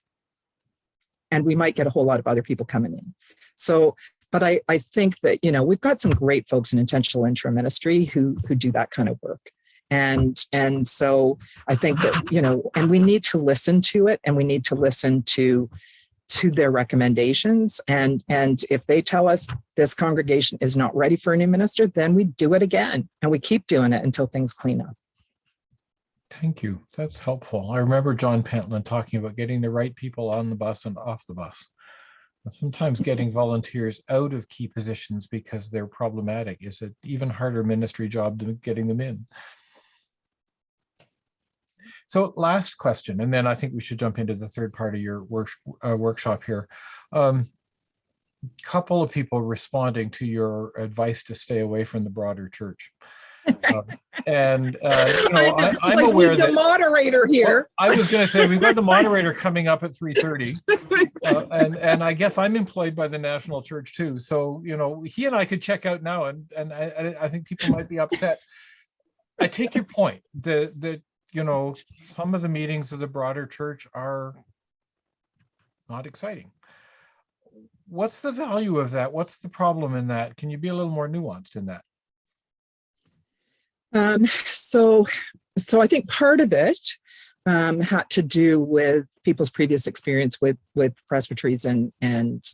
And we might get a whole lot of other people coming in. So, but I think that, we've got some great folks in intentional interim ministry who do that kind of work. And so I think that, and we need to listen to it, and we need to listen to their recommendations. And if they tell us this congregation is not ready for a new minister, then we do it again, and we keep doing it until things clean up. Thank you. That's helpful. I remember John Pentland talking about getting the right people on the bus and off the bus. And sometimes getting volunteers out of key positions because they're problematic is an even harder ministry job than getting them in. So last question, and then I think we should jump into the third part of your workshop here. couple of people responding to your advice to stay away from the broader church. I'm aware the that moderator here. I was going to say we've got the moderator coming up at 3:30, and I guess I'm employed by the National Church too. So he and I could check out now, and I think people might be upset. I take your point that some of the meetings of the broader church are not exciting. What's the value of that? What's the problem in that? Can you be a little more nuanced in that? So I think part of it had to do with people's previous experience with presbyteries and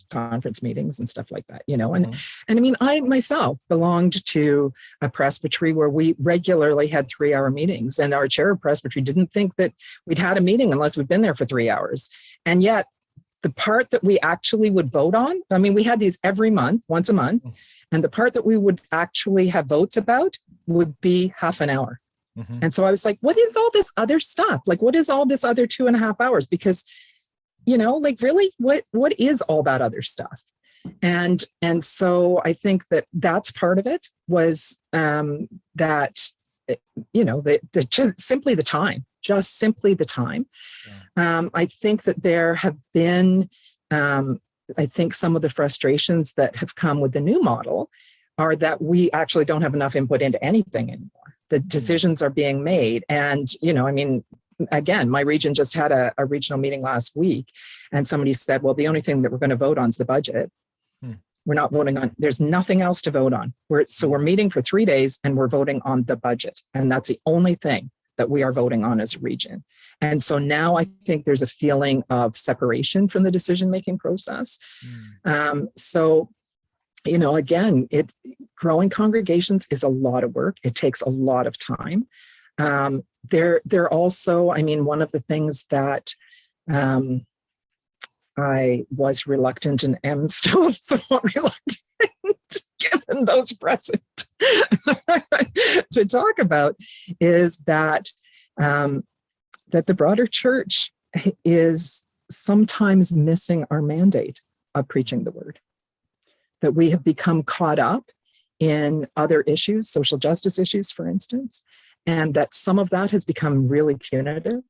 conference meetings and stuff like that, and I mean, I myself belonged to a presbytery where we regularly had 3-hour meetings, and our chair of presbytery didn't think that we'd had a meeting unless we'd been there for 3 hours. And yet the part that we actually would vote on, I mean, we had these every month, once a month, and the part that we would actually have votes about would be half an hour. Mm-hmm. And so I was like, what is all this other stuff? Like, what is all this other 2.5 hours? Because, really, what is all that other stuff? And so I think that's part of it was that, simply the time. Just simply the time. Yeah. I think that there have been, I think some of the frustrations that have come with the new model are that we actually don't have enough input into anything anymore. The decisions are being made. And, I mean, again, my region just had a regional meeting last week, and somebody said, well, the only thing that we're going to vote on is the budget. We're not voting on, there's nothing else to vote on. We're meeting for 3 days and we're voting on the budget. And that's the only thing that we are voting on as a region. And so now I think there's a feeling of separation from the decision-making process. So, again, growing congregations is a lot of work. It takes a lot of time. They're also, I mean, one of the things that I was reluctant and am still somewhat reluctant, given those present, to talk about is that that the broader church is sometimes missing our mandate of preaching the word. That we have become caught up in other issues, social justice issues, for instance, and that some of that has become really punitive,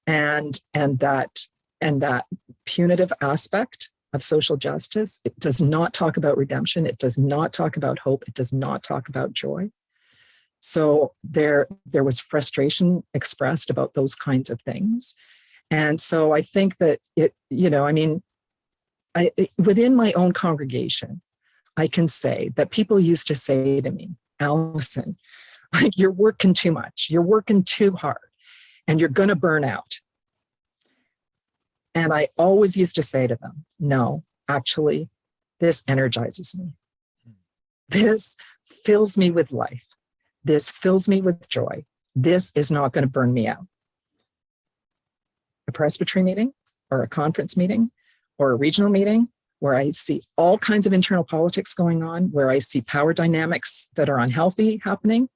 and that punitive aspect of social justice, it does not talk about redemption. It does not talk about hope. It does not talk about joy. So there was frustration expressed about those kinds of things. And so I think that within my own congregation, I can say that people used to say to me, Alison, you're working too much. You're working too hard and you're going to burn out. And I always used to say to them, no, actually, this energizes me. This fills me with life. This fills me with joy. This is not going to burn me out. A presbytery meeting or a conference meeting or a regional meeting where I see all kinds of internal politics going on, where I see power dynamics that are unhealthy happening,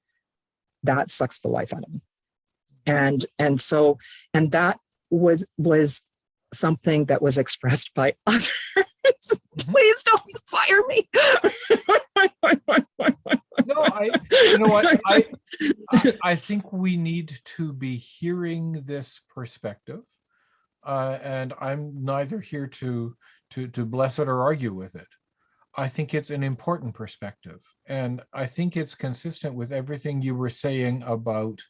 that sucks the life out of me. And that was something that was expressed by others. Please don't fire me. No, I think we need to be hearing this perspective, and I'm neither here to bless it or argue with it. I think it's an important perspective, and I think it's consistent with everything you were saying about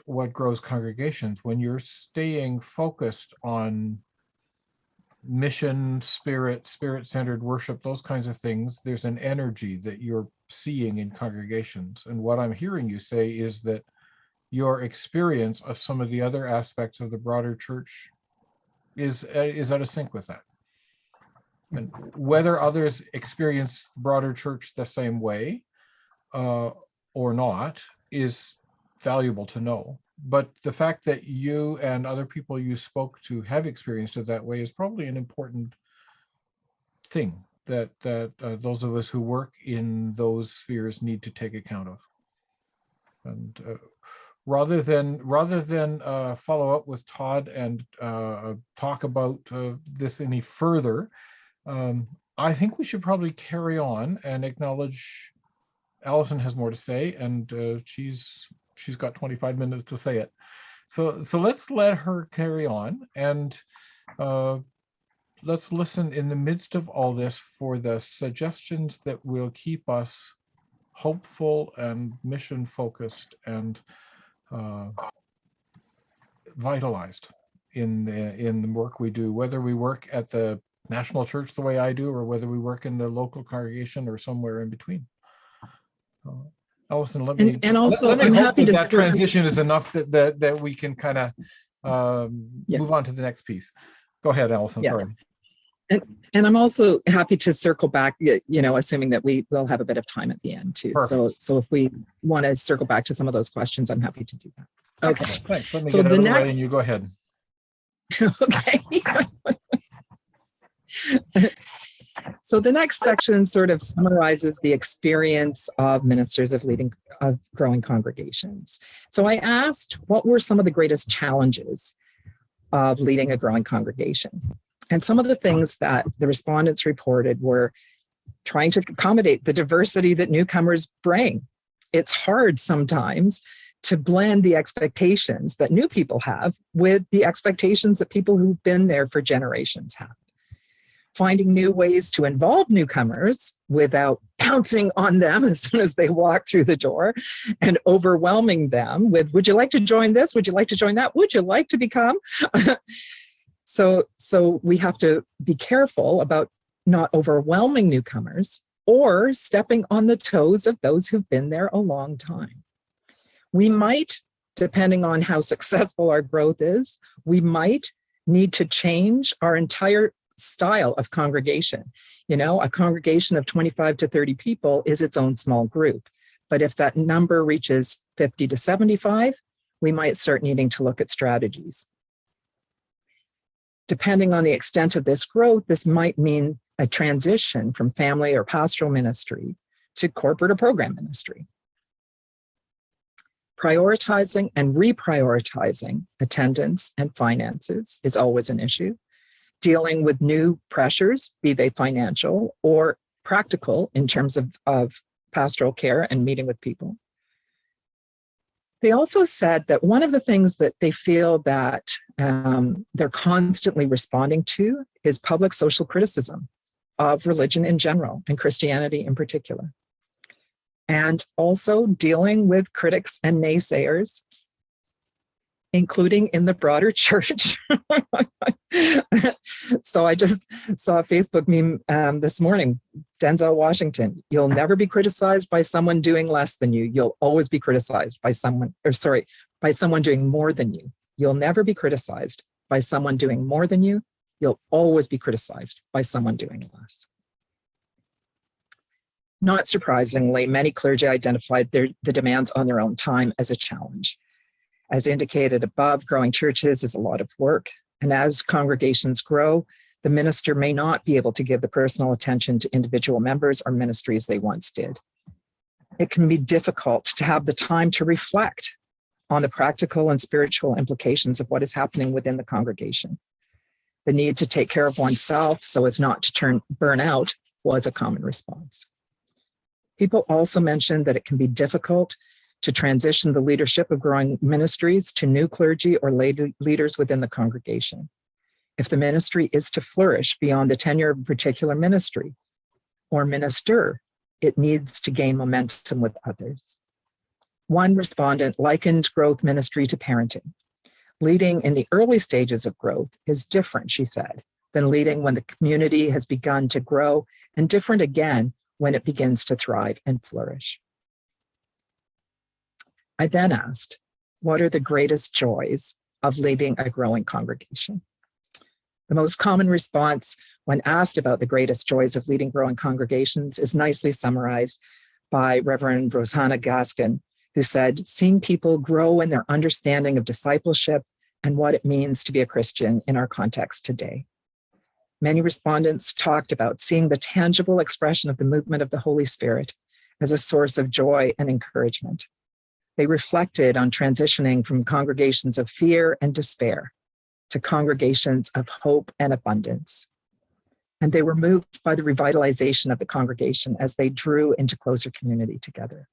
what grows congregations. When you're staying focused on mission, spirit-centered worship, those kinds of things, there's an energy that you're seeing in congregations. And what I'm hearing you say is that your experience of some of the other aspects of the broader church is out of sync with that. And whether others experience the broader church the same way or not is valuable to know. But the fact that you and other people you spoke to have experienced it that way is probably an important thing that those of us who work in those spheres need to take account of. And rather than follow up with Todd and talk about this any further, I think we should probably carry on and acknowledge Alison has more to say, and she's got 25 minutes to say it. So let's let her carry on, and let's listen in the midst of all this for the suggestions that will keep us hopeful and mission focused and vitalized in the work we do, whether we work at the national church the way I do, or whether we work in the local congregation or somewhere in between. Alison, let me I'm happy to that transition is enough that we can kind of move on to the next piece. Go ahead, Alison. Yeah. Sorry. And I'm also happy to circle back, assuming that we will have a bit of time at the end too. Perfect. So if we want to circle back to some of those questions, I'm happy to do that. Okay. Thanks. Let me So get it the out of the way next- and you go ahead. Okay. So the next section sort of summarizes the experience of ministers of growing congregations. So I asked, what were some of the greatest challenges of leading a growing congregation? And some of the things that the respondents reported were trying to accommodate the diversity that newcomers bring. It's hard sometimes to blend the expectations that new people have with the expectations that people who've been there for generations have. Finding new ways to involve newcomers without pouncing on them as soon as they walk through the door and overwhelming them with, would you like to join this? Would you like to join that? Would you like to become? So we have to be careful about not overwhelming newcomers or stepping on the toes of those who've been there a long time. We might, depending on how successful our growth is, we might need to change our entire style of congregation. A congregation of 25 to 30 people is its own small group. But if that number reaches 50 to 75, we might start needing to look at strategies. Depending on the extent of this growth, this might mean a transition from family or pastoral ministry to corporate or program ministry. Prioritizing and reprioritizing attendance and finances is always an issue. Dealing with new pressures, be they financial or practical in terms of pastoral care and meeting with people. They also said that one of the things that they feel that they're constantly responding to is public social criticism of religion in general and Christianity in particular. And also dealing with critics and naysayers, including in the broader church. So I just saw a Facebook meme this morning, Denzel Washington, you'll never be criticized by someone doing less than you. You'll always be criticized by someone doing more than you. You'll never be criticized by someone doing more than you. You'll always be criticized by someone doing less. Not surprisingly, many clergy identified the demands on their own time as a challenge. As indicated above, growing churches is a lot of work. And as congregations grow, the minister may not be able to give the personal attention to individual members or ministries they once did. It can be difficult to have the time to reflect on the practical and spiritual implications of what is happening within the congregation. The need to take care of oneself so as not to burn out was a common response. People also mentioned that it can be difficult to transition the leadership of growing ministries to new clergy or leaders within the congregation. If the ministry is to flourish beyond the tenure of a particular ministry or minister, it needs to gain momentum with others. One respondent likened growth ministry to parenting. Leading in the early stages of growth is different, she said, than leading when the community has begun to grow, and different again when it begins to thrive and flourish. I then asked, what are the greatest joys of leading a growing congregation? The most common response when asked about the greatest joys of leading growing congregations is nicely summarized by Reverend Rosanna Gaskin, who said, seeing people grow in their understanding of discipleship and what it means to be a Christian in our context today. Many respondents talked about seeing the tangible expression of the movement of the Holy Spirit as a source of joy and encouragement. They reflected on transitioning from congregations of fear and despair to congregations of hope and abundance. and they were moved by the revitalization of the congregation as they drew into closer community together.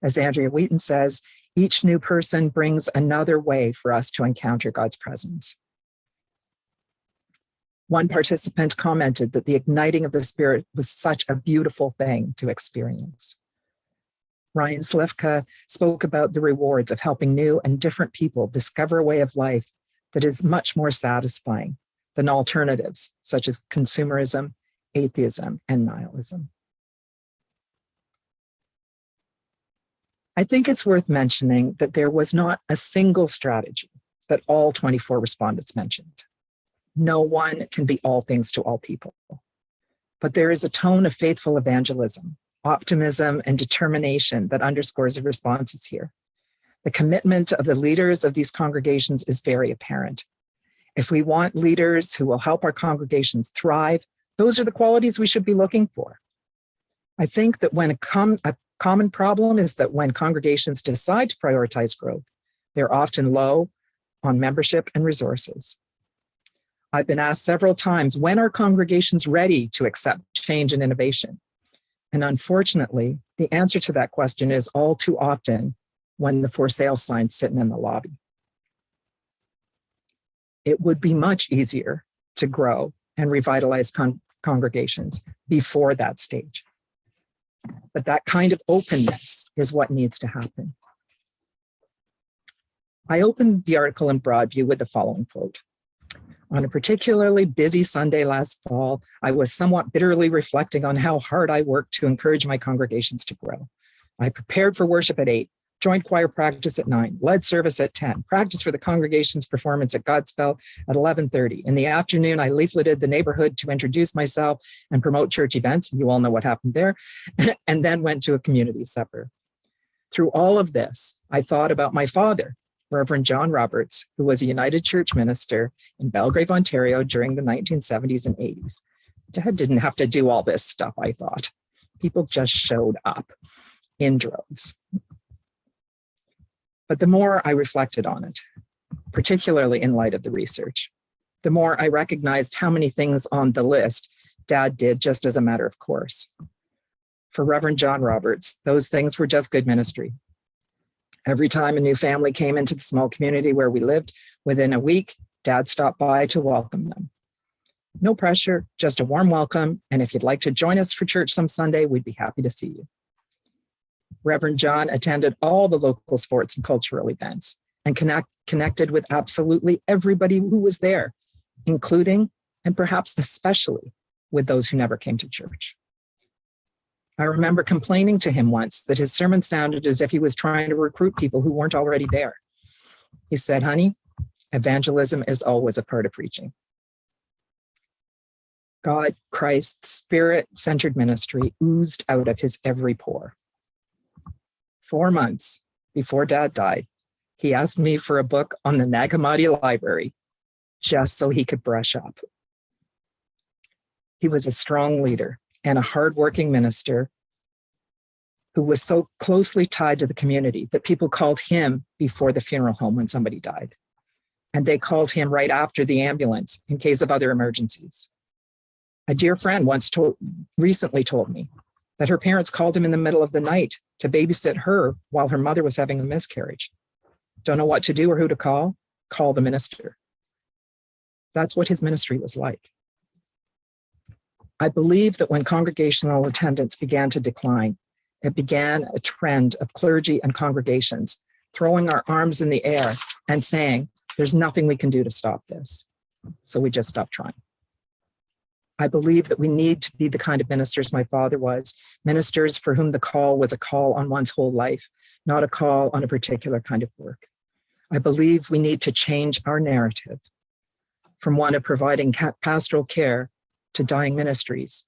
As Andrea Wheaton says, each new person brings another way for us to encounter God's presence. One participant commented that the igniting of the Spirit was such a beautiful thing to experience. Ryan Slivka spoke about the rewards of helping new and different people discover a way of life that is much more satisfying than alternatives such as consumerism, atheism, and nihilism. I think it's worth mentioning that there was not a single strategy that all 24 respondents mentioned. No one can be all things to all people. But there is a tone of faithful evangelism, optimism, and determination that underscores the responses here. The commitment of the leaders of these congregations is very apparent. If we want leaders who will help our congregations thrive, those are the qualities we should be looking for. I think that when a common problem is that when congregations decide to prioritize growth, they're often low on membership and resources. I've been asked several times, when are congregations ready to accept change and innovation? And unfortunately, the answer to that question is all too often when the for sale sign's sitting in the lobby. It would be much easier to grow and revitalize congregations before that stage. But that kind of openness is what needs to happen. I opened the article in Broadview with the following quote. On a particularly busy Sunday last fall, I was somewhat bitterly reflecting on how hard I worked to encourage my congregations to grow. I prepared for worship at 8, joined choir practice at 9, led service at 10, practiced for the congregation's performance at Godspell at 11:30. In the afternoon, I leafleted the neighborhood to introduce myself and promote church events. You all know what happened there. And then went to a community supper. Through all of this, I thought about my father, Reverend John Roberts, who was a United Church minister in Belgrave, Ontario during the 1970s and 80s. Dad didn't have to do all this stuff, I thought. People just showed up in droves. But the more I reflected on it, particularly in light of the research, the more I recognized how many things on the list Dad did just as a matter of course. For Reverend John Roberts, those things were just good ministry. Every time a new family came into the small community where we lived, within a week, Dad stopped by to welcome them. No pressure, just a warm welcome. And if you'd like to join us for church some Sunday, we'd be happy to see you. Reverend John attended all the local sports and cultural events and connected with absolutely everybody who was there, including, and perhaps especially, with those who never came to church. I remember complaining to him once that his sermon sounded as if he was trying to recruit people who weren't already there. He said, honey, evangelism is always a part of preaching. God, Christ's Spirit-centered ministry oozed out of his every pore. 4 months before Dad died, he asked me for a book on the Nag Hammadi Library just so he could brush up. He was a strong leader and a hardworking minister who was so closely tied to the community that people called him before the funeral home when somebody died. And they called him right after the ambulance in case of other emergencies. A dear friend recently told me that her parents called him in the middle of the night to babysit her while her mother was having a miscarriage. Don't know what to do or who to call? Call the minister. That's what his ministry was like. I believe that when congregational attendance began to decline, it began a trend of clergy and congregations throwing our arms in the air and saying, there's nothing we can do to stop this. So we just stopped trying. I believe that we need to be the kind of ministers my father was, ministers for whom the call was a call on one's whole life, not a call on a particular kind of work. I believe we need to change our narrative from one of providing pastoral care to dying ministries,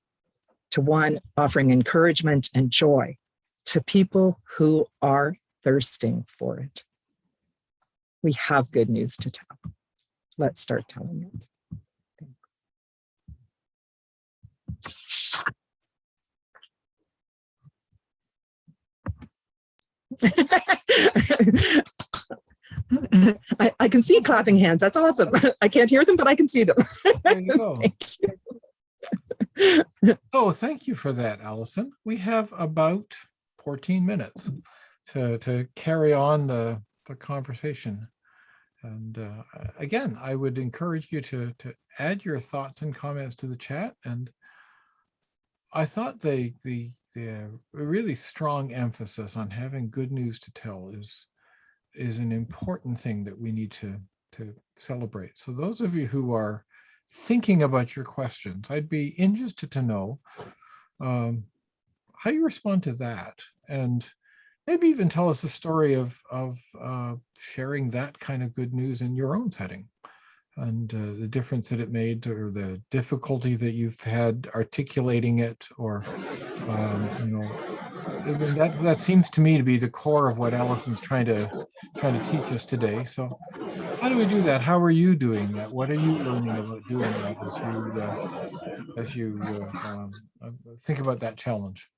to one offering encouragement and joy to people who are thirsting for it. We have good news to tell. Let's start telling it. I can see clapping hands. That's awesome. I can't hear them, but I can see them. There you go. Thank you. Oh, thank you for that, Alison. We have about 14 minutes to carry on the conversation. And again, I would encourage you to add your thoughts and comments to the chat. And I thought the really strong emphasis on having good news to tell is an important thing that we need to celebrate. So those of you who are thinking about your questions, I'd be interested to know how you respond to that, and maybe even tell us a story of sharing that kind of good news in your own setting, and the difference that it made, or the difficulty that you've had articulating it, or that seems to me to be the core of what Alison's trying to teach us today. So how do we do that? How are you doing that? What are you learning about doing that as you think about that challenge?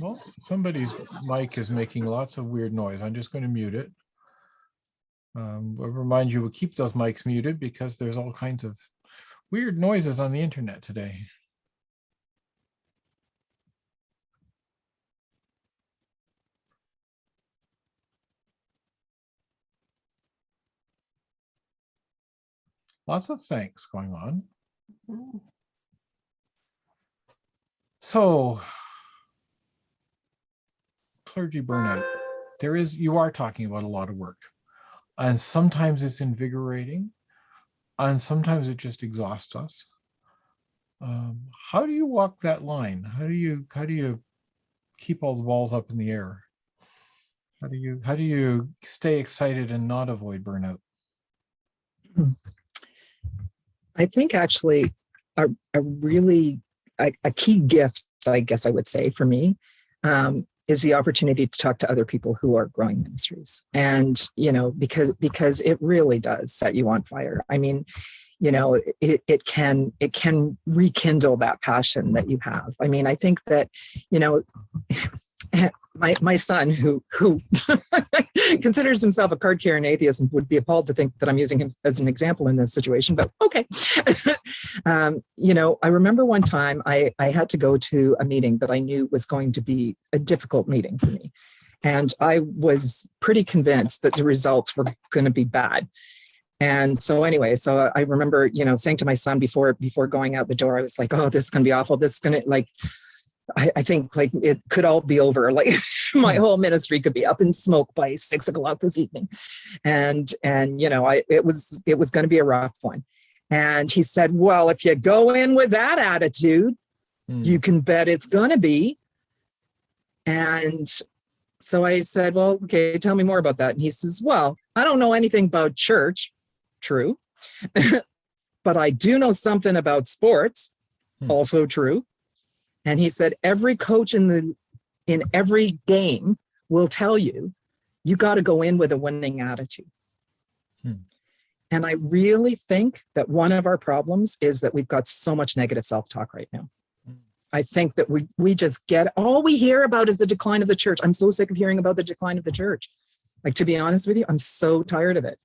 Well, somebody's mic is making lots of weird noise. I'm just going to mute it. I'll remind you, we'll keep those mics muted because there's all kinds of weird noises on the internet today. Lots of thanks going on. So, clergy burnout. You are talking about a lot of work, and sometimes it's invigorating, and sometimes it just exhausts us. How do you walk that line? How do you keep all the balls up in the air? How do you stay excited and not avoid burnout? I think actually a really key gift, I guess I would say, for me, is the opportunity to talk to other people who are growing ministries. And, because it really does set you on fire. I mean, it can rekindle that passion that you have. I mean, I think that, my son, who considers himself a card-carrying atheist and would be appalled to think that I'm using him as an example in this situation, but okay. I remember one time I had to go to a meeting that I knew was going to be a difficult meeting for me. And I was pretty convinced that the results were going to be bad. And so anyway, so I remember, saying to my son before going out the door, I was like, oh, this is going to be awful. This is going to I think it could all be over. Like my whole ministry could be up in smoke by 6:00 this evening. And it was going to be a rough one. And he said, well, if you go in with that attitude, you can bet it's going to be. And so I said, well, okay, tell me more about that. And he says, well, I don't know anything about church. True. But I do know something about sports. Also true. And he said, every coach in every game will tell you, you got to go in with a winning attitude. And I really think that one of our problems is that we've got so much negative self-talk right now. I think that we just all we hear about is the decline of the church. I'm so sick of hearing about the decline of the church. Like, to be honest with you, I'm so tired of it.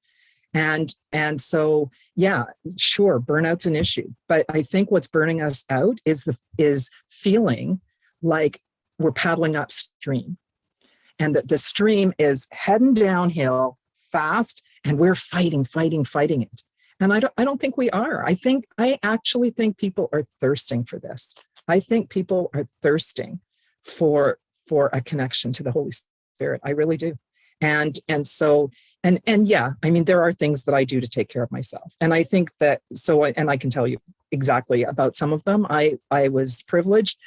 And so, yeah, sure, burnout's an issue, but I think what's burning us out is feeling like we're paddling upstream, and that the stream is heading downhill fast, and we're fighting it. And I don't think we are. I actually think people are thirsting for this. I think people are thirsting for a connection to the Holy Spirit. I really do. And so, and yeah, I mean, there are things that I do to take care of myself. And I think that, and I can tell you exactly about some of them. I was privileged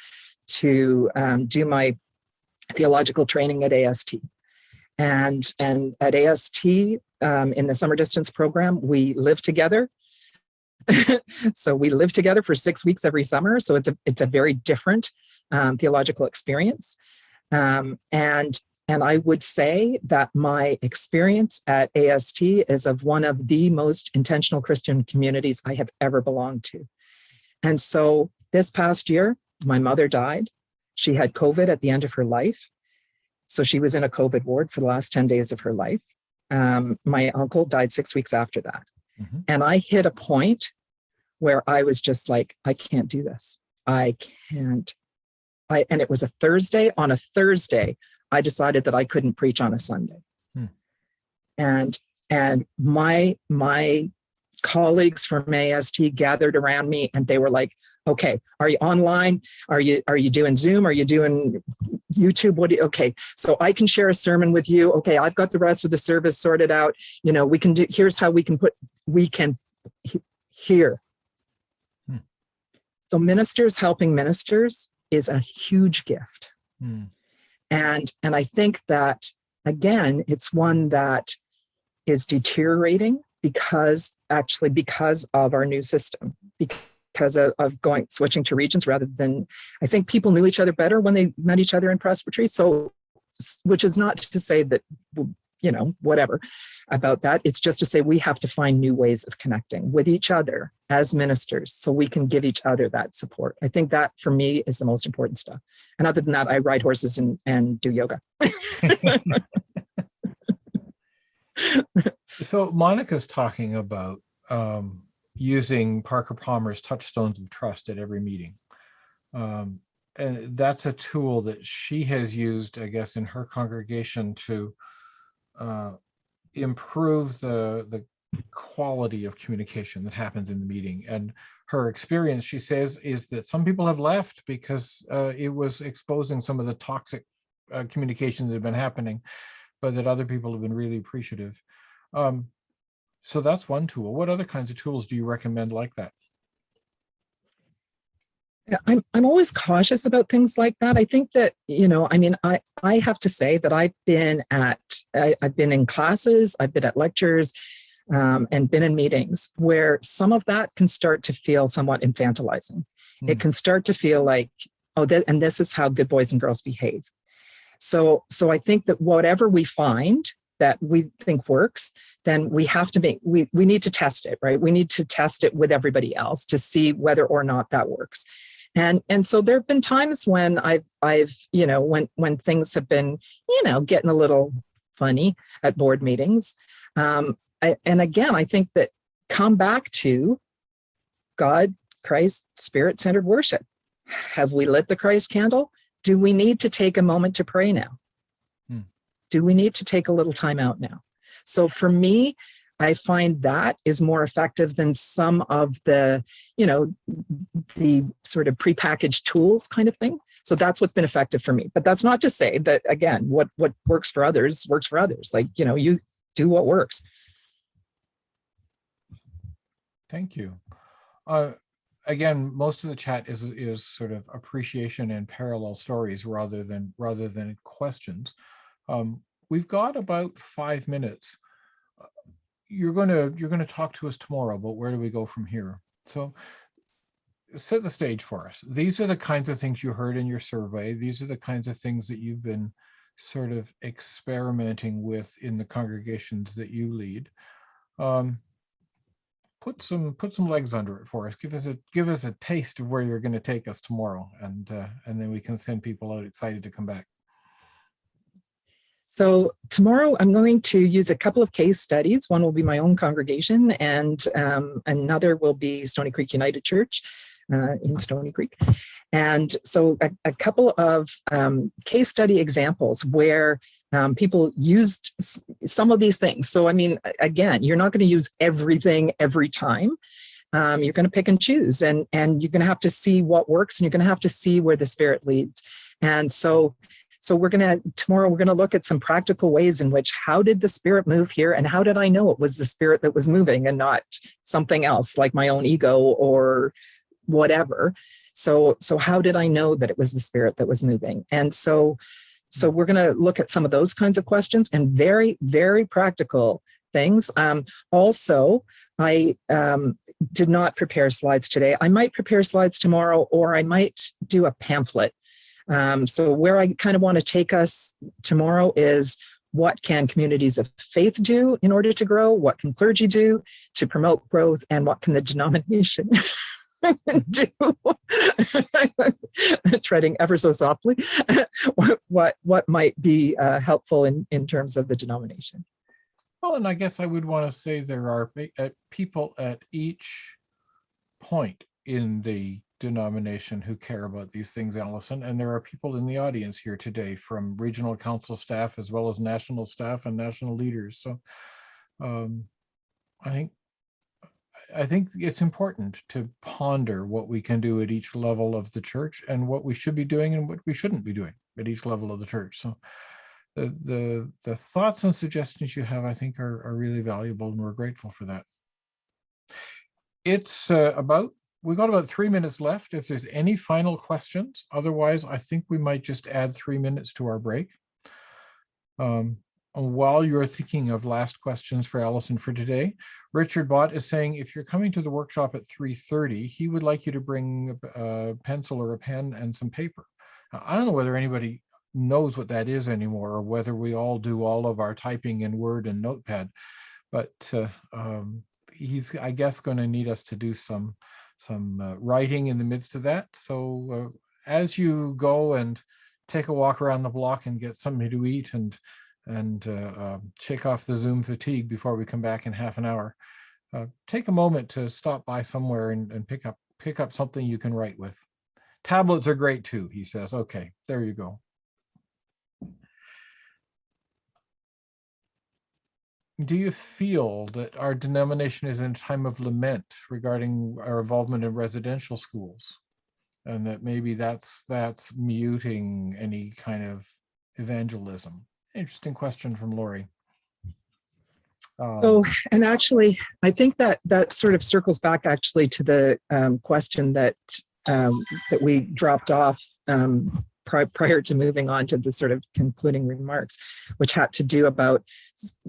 to do my theological training at AST. And at AST, in the summer distance program, we live together. So we live together for 6 weeks every summer. So it's a very different theological experience. And I would say that my experience at AST is of one of the most intentional Christian communities I have ever belonged to. And so this past year, my mother died. She had COVID at the end of her life. So she was in a COVID ward for the last 10 days of her life. My uncle died 6 weeks after that. Mhm. And I hit a point where I was just like, I can't do this. I can't. And it was a Thursday. On a Thursday, I decided that I couldn't preach on a Sunday. Hmm. And my colleagues from AST gathered around me, and they were like, okay, are you online? Are you doing Zoom? Are you doing YouTube? Okay, so I can share a sermon with you. Okay, I've got the rest of the service sorted out. We can do, here's how we can hear. Hmm. So ministers helping ministers is a huge gift. Hmm. And I think that, again, it's one that is deteriorating because of our new system, because of switching to regions rather than, I think people knew each other better when they met each other in presbytery. So, which is not to say that, whatever about that. It's just to say we have to find new ways of connecting with each other as ministers so we can give each other that support. I think that for me is the most important stuff. And other than that, I ride horses and do yoga. So Monica's talking about using Parker Palmer's Touchstones of Trust at every meeting. And that's a tool that she has used, I guess, in her congregation to improve the quality of communication that happens in the meeting. And her experience, she says, is that some people have left because it was exposing some of the toxic communication that had been happening, but that other people have been really appreciative. So that's one tool. What other kinds of tools do you recommend like that? Yeah, I'm always cautious about things like that. I think that, I have to say that I've been in classes, I've been at lectures, and been in meetings where some of that can start to feel somewhat infantilizing. It can start to feel like, and this is how good boys and girls behave. So I think that whatever we find that we think works, then we have to we need to test it, right? We need to test it with everybody else to see whether or not that works. And so there have been times when I've when things have been, getting a little funny at board meetings. And again, I think that come back to God, Christ, Spirit-centered worship. Have we lit the Christ candle? Do we need to take a moment to pray now? Do we need to take a little time out now? So for me, I find that is more effective than some of the, the sort of prepackaged tools kind of thing. So that's what's been effective for me. But that's not to say that, again, what works for others works for others. Like, you do what works. Thank you. Again, most of the chat is sort of appreciation and parallel stories rather than questions. We've got about 5 minutes. You're going to talk to us tomorrow, but where do we go from here? So set the stage for us. These are the kinds of things you heard in your survey. These are the kinds of things that you've been sort of experimenting with in the congregations that you lead. Put some legs under it for us. Give us a taste of where you're going to take us tomorrow, and then we can send people out excited to come back. So tomorrow I'm going to use a couple of case studies. One will be my own congregation, and another will be Stony Creek United Church in Stony Creek. And so a couple of case study examples where people used some of these things. So, I mean, again, you're not going to use everything every time. You're going to pick and choose, and you're going to have to see what works, and you're going to have to see where the Spirit leads. And so tomorrow we're going to look at some practical ways in which, how did the Spirit move here, and how did I know it was the Spirit that was moving and not something else like my own ego or whatever. So how did I know that it was the Spirit that was moving? And so we're going to look at some of those kinds of questions and very, very practical things. Also, I did not prepare slides today. I might prepare slides tomorrow, or I might do a pamphlet. So where I kind of want to take us tomorrow is, what can communities of faith do in order to grow? What can clergy do to promote growth? And what can the denomination do? Treading ever so softly. What might be helpful in terms of the denomination? Well, and I guess I would want to say there are people at each point in the denomination who care about these things, Alison, and there are people in the audience here today from regional council staff as well as national staff and national leaders. So I think it's important to ponder what we can do at each level of the church and what we should be doing and what we shouldn't be doing at each level of the church. So the thoughts and suggestions you have, I think, are really valuable, and we're grateful for that. It's we've got about 3 minutes left. If there's any final questions, otherwise, I think we might just add 3 minutes to our break. While you're thinking of last questions for Alison for today, Richard Bott is saying if you're coming to the workshop at 3:30, he would like you to bring a pencil or a pen and some paper. Now, I don't know whether anybody knows what that is anymore, or whether we all do all of our typing in Word and Notepad, but he's, I guess, going to need us to do some writing in the midst of that. So as you go and take a walk around the block and get something to eat and shake off the Zoom fatigue before we come back in half an hour, take a moment to stop by somewhere and pick up something you can write with. Tablets are great too, he says. Okay, there you go. Do you feel that our denomination is in a time of lament regarding our involvement in residential schools, and that maybe that's muting any kind of evangelism? Interesting question from Lori. So, and actually, I think that sort of circles back actually to the question that we dropped off prior to moving on to the sort of concluding remarks, which had to do about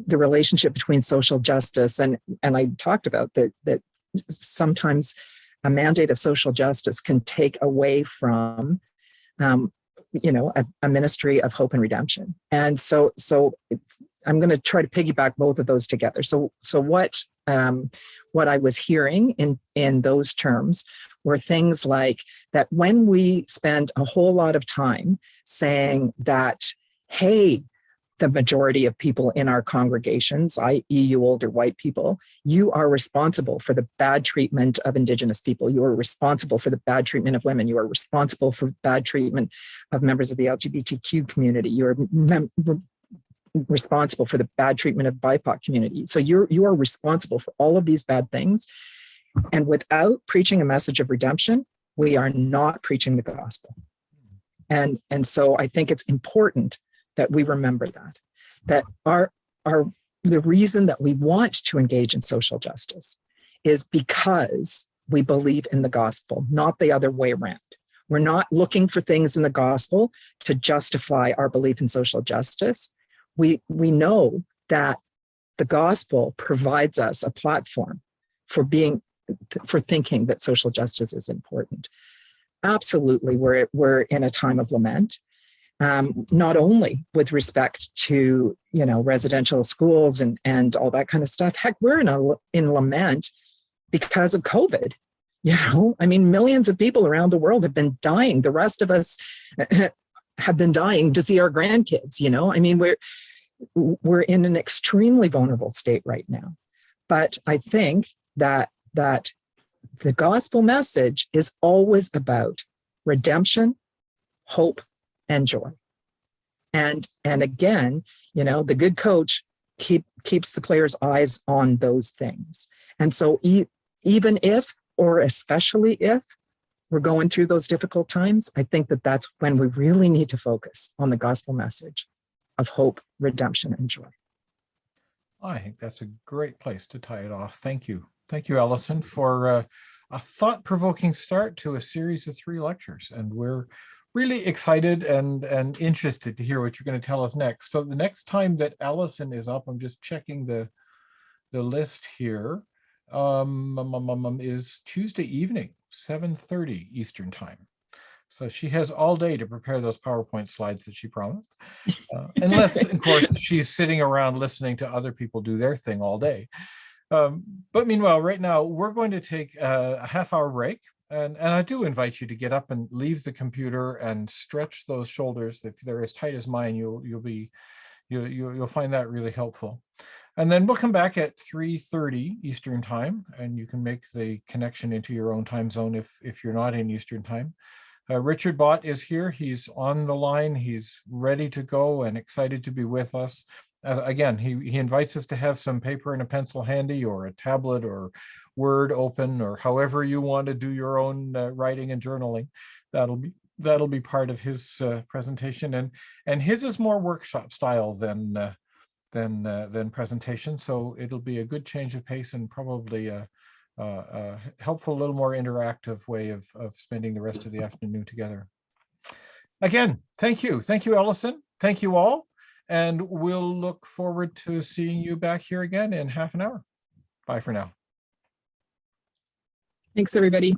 the relationship between social justice and I talked about that sometimes a mandate of social justice can take away from a ministry of hope and redemption. And so I'm going to try to piggyback both of those together. So what I was hearing in those terms were things like that when we spend a whole lot of time saying that, hey, the majority of people in our congregations, i.e. you older white people, you are responsible for the bad treatment of Indigenous people. You are responsible for the bad treatment of women. You are responsible for bad treatment of members of the LGBTQ community. You are responsible for the bad treatment of BIPOC community. So you are responsible for all of these bad things. And without preaching a message of redemption, we are not preaching the gospel. And so I think it's important that we remember that the reason that we want to engage in social justice is because we believe in the gospel, not the other way around. We're not looking for things in the gospel to justify our belief in social justice. We know that the gospel provides us a platform for thinking that social justice is important. Absolutely, we're in a time of lament. Not only with respect to residential schools and all that kind of stuff. Heck, we're in lament because of COVID. I mean, millions of people around the world have been dying. The rest of us have been dying to see our grandkids. I mean, we're in an extremely vulnerable state right now. But I think that the gospel message is always about redemption, hope, and joy. And again, the good coach keeps the players' eyes on those things. And so even if, or especially if, we're going through those difficult times, I think that's when we really need to focus on the gospel message of hope, redemption, and joy. I think that's a great place to tie it off. Thank you. Thank you, Alison, for a thought-provoking start to a series of 3 lectures. And we're really excited and interested to hear what you're going to tell us next. So the next time that Alison is up, I'm just checking the list here, is Tuesday evening, 7:30 Eastern time. So she has all day to prepare those PowerPoint slides that she promised. Unless, of course, she's sitting around listening to other people do their thing all day. But meanwhile, right now, we're going to take a half-hour break. And I do invite you to get up and leave the computer and stretch those shoulders. If they're as tight as mine, you'll find that really helpful. And then we'll come back at 3:30 Eastern time, and you can make the connection into your own time zone if you're not in Eastern time. Richard Bott is here. He's on the line. He's ready to go and excited to be with us. Again, he invites us to have some paper and a pencil handy, or a tablet or Word open, or however you want to do your own writing and journaling. That'll be part of his presentation, and his is more workshop style than presentation. So it'll be a good change of pace, and probably a helpful, a little more interactive way of spending the rest of the afternoon together. Again, thank you, Alison. Thank you all, and we'll look forward to seeing you back here again in half an hour. Bye for now. Thanks, everybody.